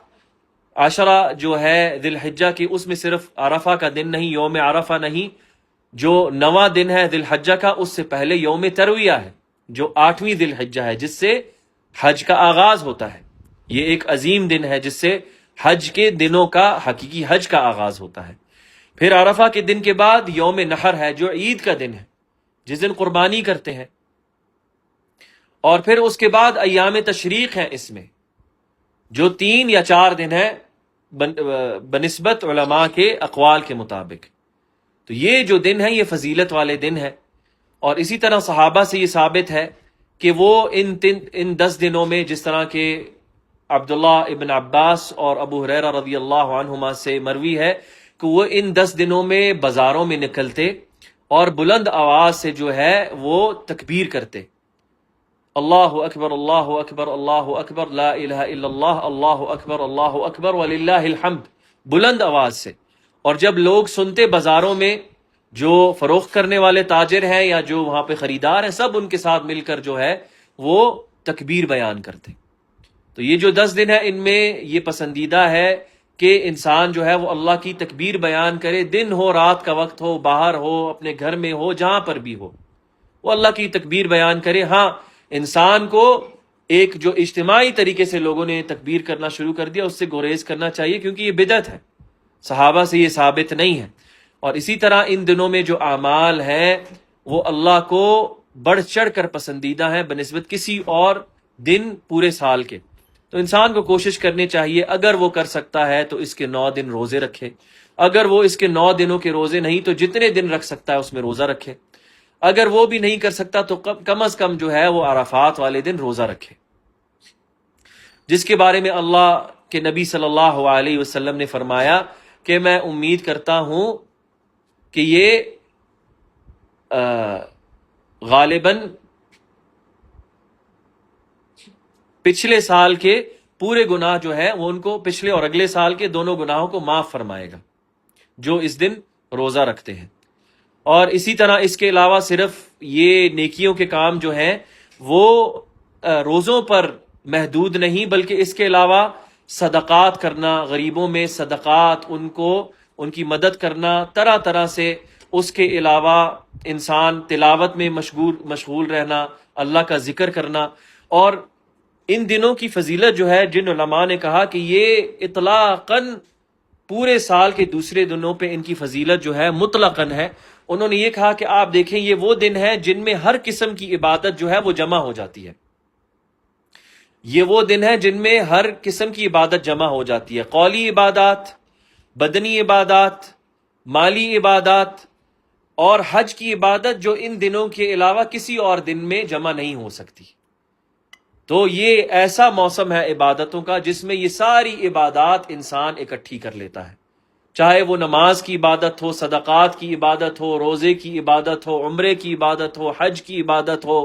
S1: عشرہ جو ہے ذی الحجہ کی، اس میں صرف عرفہ کا دن نہیں، یوم عرفہ نہیں، جو 9واں دن ہے ذی الحجہ کا اس سے پہلے یوم ترویہ ہے جو 8ویں ذی الحجہ ہے، جس سے حج کا آغاز ہوتا ہے۔ یہ ایک عظیم دن ہے جس سے حج کے دنوں کا، حقیقی حج کا آغاز ہوتا ہے۔ پھر عرفہ کے دن کے بعد یوم نحر ہے جو عید کا دن ہے، جس دن قربانی کرتے ہیں۔ اور پھر اس کے بعد ایام تشریق ہیں اس میں، جو 3 یا 4 دن ہیں بنسبت علماء کے اقوال کے مطابق۔ تو یہ جو دن ہے یہ فضیلت والے دن ہے، اور اسی طرح صحابہ سے یہ ثابت ہے کہ وہ ان 10 دنوں میں جس طرح کہ عبداللہ ابن عباس اور ابو ہریرہ رضی اللہ عنہما سے مروی ہے کہ وہ ان 10 دنوں میں بازاروں میں نکلتے اور بلند آواز سے جو ہے وہ تکبیر کرتے، اللہ اکبر اللہ اکبر اللہ اکبر لا الہ الا اللہ اللہ اکبر وللہ الحمد، بلند آواز سے۔ اور جب لوگ سنتے بازاروں میں، جو فروخت کرنے والے تاجر ہیں یا جو وہاں پہ خریدار ہیں، سب ان کے ساتھ مل کر جو ہے وہ تکبیر بیان کرتے۔ تو یہ جو 10 دن ہے ان میں یہ پسندیدہ ہے کہ انسان جو ہے وہ اللہ کی تکبیر بیان کرے، دن ہو رات کا وقت ہو، باہر ہو، اپنے گھر میں ہو، جہاں پر بھی ہو، وہ اللہ کی تکبیر بیان کرے۔ ہاں، انسان کو ایک جو اجتماعی طریقے سے لوگوں نے تکبیر کرنا شروع کر دیا، اس سے گریز کرنا چاہیے، کیونکہ یہ بدعت ہے، صحابہ سے یہ ثابت نہیں ہے۔ اور اسی طرح ان دنوں میں جو اعمال ہیں وہ اللہ کو بڑھ چڑھ کر پسندیدہ ہیں بنسبت کسی اور دن پورے سال کے۔ تو انسان کو کوشش کرنی چاہیے، اگر وہ کر سکتا ہے تو اس کے 9 دن روزے رکھے، اگر وہ اس کے 9 دنوں کے روزے نہیں تو جتنے دن رکھ سکتا ہے اس میں روزہ رکھے، اگر وہ بھی نہیں کر سکتا تو کم از کم جو ہے وہ عرفات والے دن روزہ رکھے، جس کے بارے میں اللہ کے نبی صلی اللہ علیہ وسلم نے فرمایا کہ میں امید کرتا ہوں کہ یہ غالباً پچھلے سال کے پورے گناہ جو ہے وہ ان کو پچھلے اور اگلے سال کے دونوں گناہوں کو معاف فرمائے گا جو اس دن روزہ رکھتے ہیں۔ اور اسی طرح اس کے علاوہ صرف یہ نیکیوں کے کام جو ہیں وہ روزوں پر محدود نہیں، بلکہ اس کے علاوہ صدقات کرنا، غریبوں میں صدقات، ان کی مدد کرنا، طرح طرح سے۔ اس کے علاوہ انسان تلاوت میں مشغول رہنا، اللہ کا ذکر کرنا۔ اور ان دنوں کی فضیلت جو ہے، جن علماء نے کہا کہ یہ اطلاقاً پورے سال کے دوسرے دنوں پہ ان کی فضیلت جو ہے مطلقاً ہے، انہوں نے یہ کہا کہ آپ دیکھیں یہ وہ دن ہیں جن میں ہر قسم کی عبادت جو ہے وہ جمع ہو جاتی ہے، یہ وہ دن ہیں جن میں ہر قسم کی عبادت جمع ہو جاتی ہے، قولی عبادات، بدنی عبادات، مالی عبادات اور حج کی عبادت، جو ان دنوں کے علاوہ کسی اور دن میں جمع نہیں ہو سکتی۔ تو یہ ایسا موسم ہے عبادتوں کا جس میں یہ ساری عبادات انسان اکٹھی کر لیتا ہے، چاہے وہ نماز کی عبادت ہو، صدقات کی عبادت ہو، روزے کی عبادت ہو، عمرے کی عبادت ہو، حج کی عبادت ہو،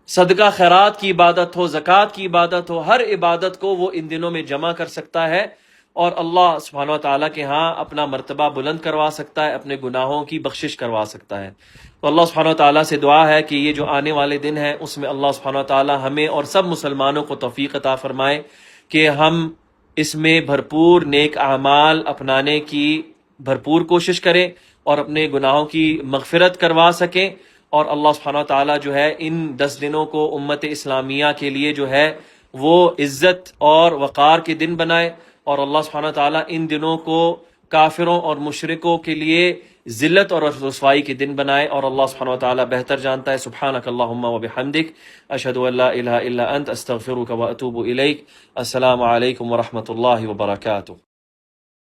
S1: صدقہ خیرات کی عبادت ہو، زکوٰۃ کی عبادت ہو، ہر عبادت کو وہ ان دنوں میں جمع کر سکتا ہے اور اللہ سبحانہ و تعالیٰ کے ہاں اپنا مرتبہ بلند کروا سکتا ہے، اپنے گناہوں کی بخشش کروا سکتا ہے۔ تو اللہ سبحانہ و تعالیٰ سے دعا ہے کہ یہ جو آنے والے دن ہیں اس میں اللہ سبحانہ و تعالیٰ ہمیں اور سب مسلمانوں کو توفیق عطا فرمائے کہ ہم اس میں بھرپور نیک اعمال اپنانے کی بھرپور کوشش کریں اور اپنے گناہوں کی مغفرت کروا سکیں، اور اللہ سبحانہ و تعالیٰ جو ہے ان 10 دنوں کو امت اسلامیہ کے لیے جو ہے وہ عزت اور وقار کے دن بنائے، اور اللہ سبحانہ و تعالیٰ ان دنوں کو کافروں اور مشرکوں کے لیے ذلت اور رسوائی کے دن بنائے، اور اللہ سبحانہ و تعالیٰ بہتر جانتا ہے۔ سبحانک اللہم و بحمدک، اشہد ان لا الہ الا انت، استغفرک و اتوب الیک۔ السلام علیکم ورحمۃ اللہ وبرکاتہ۔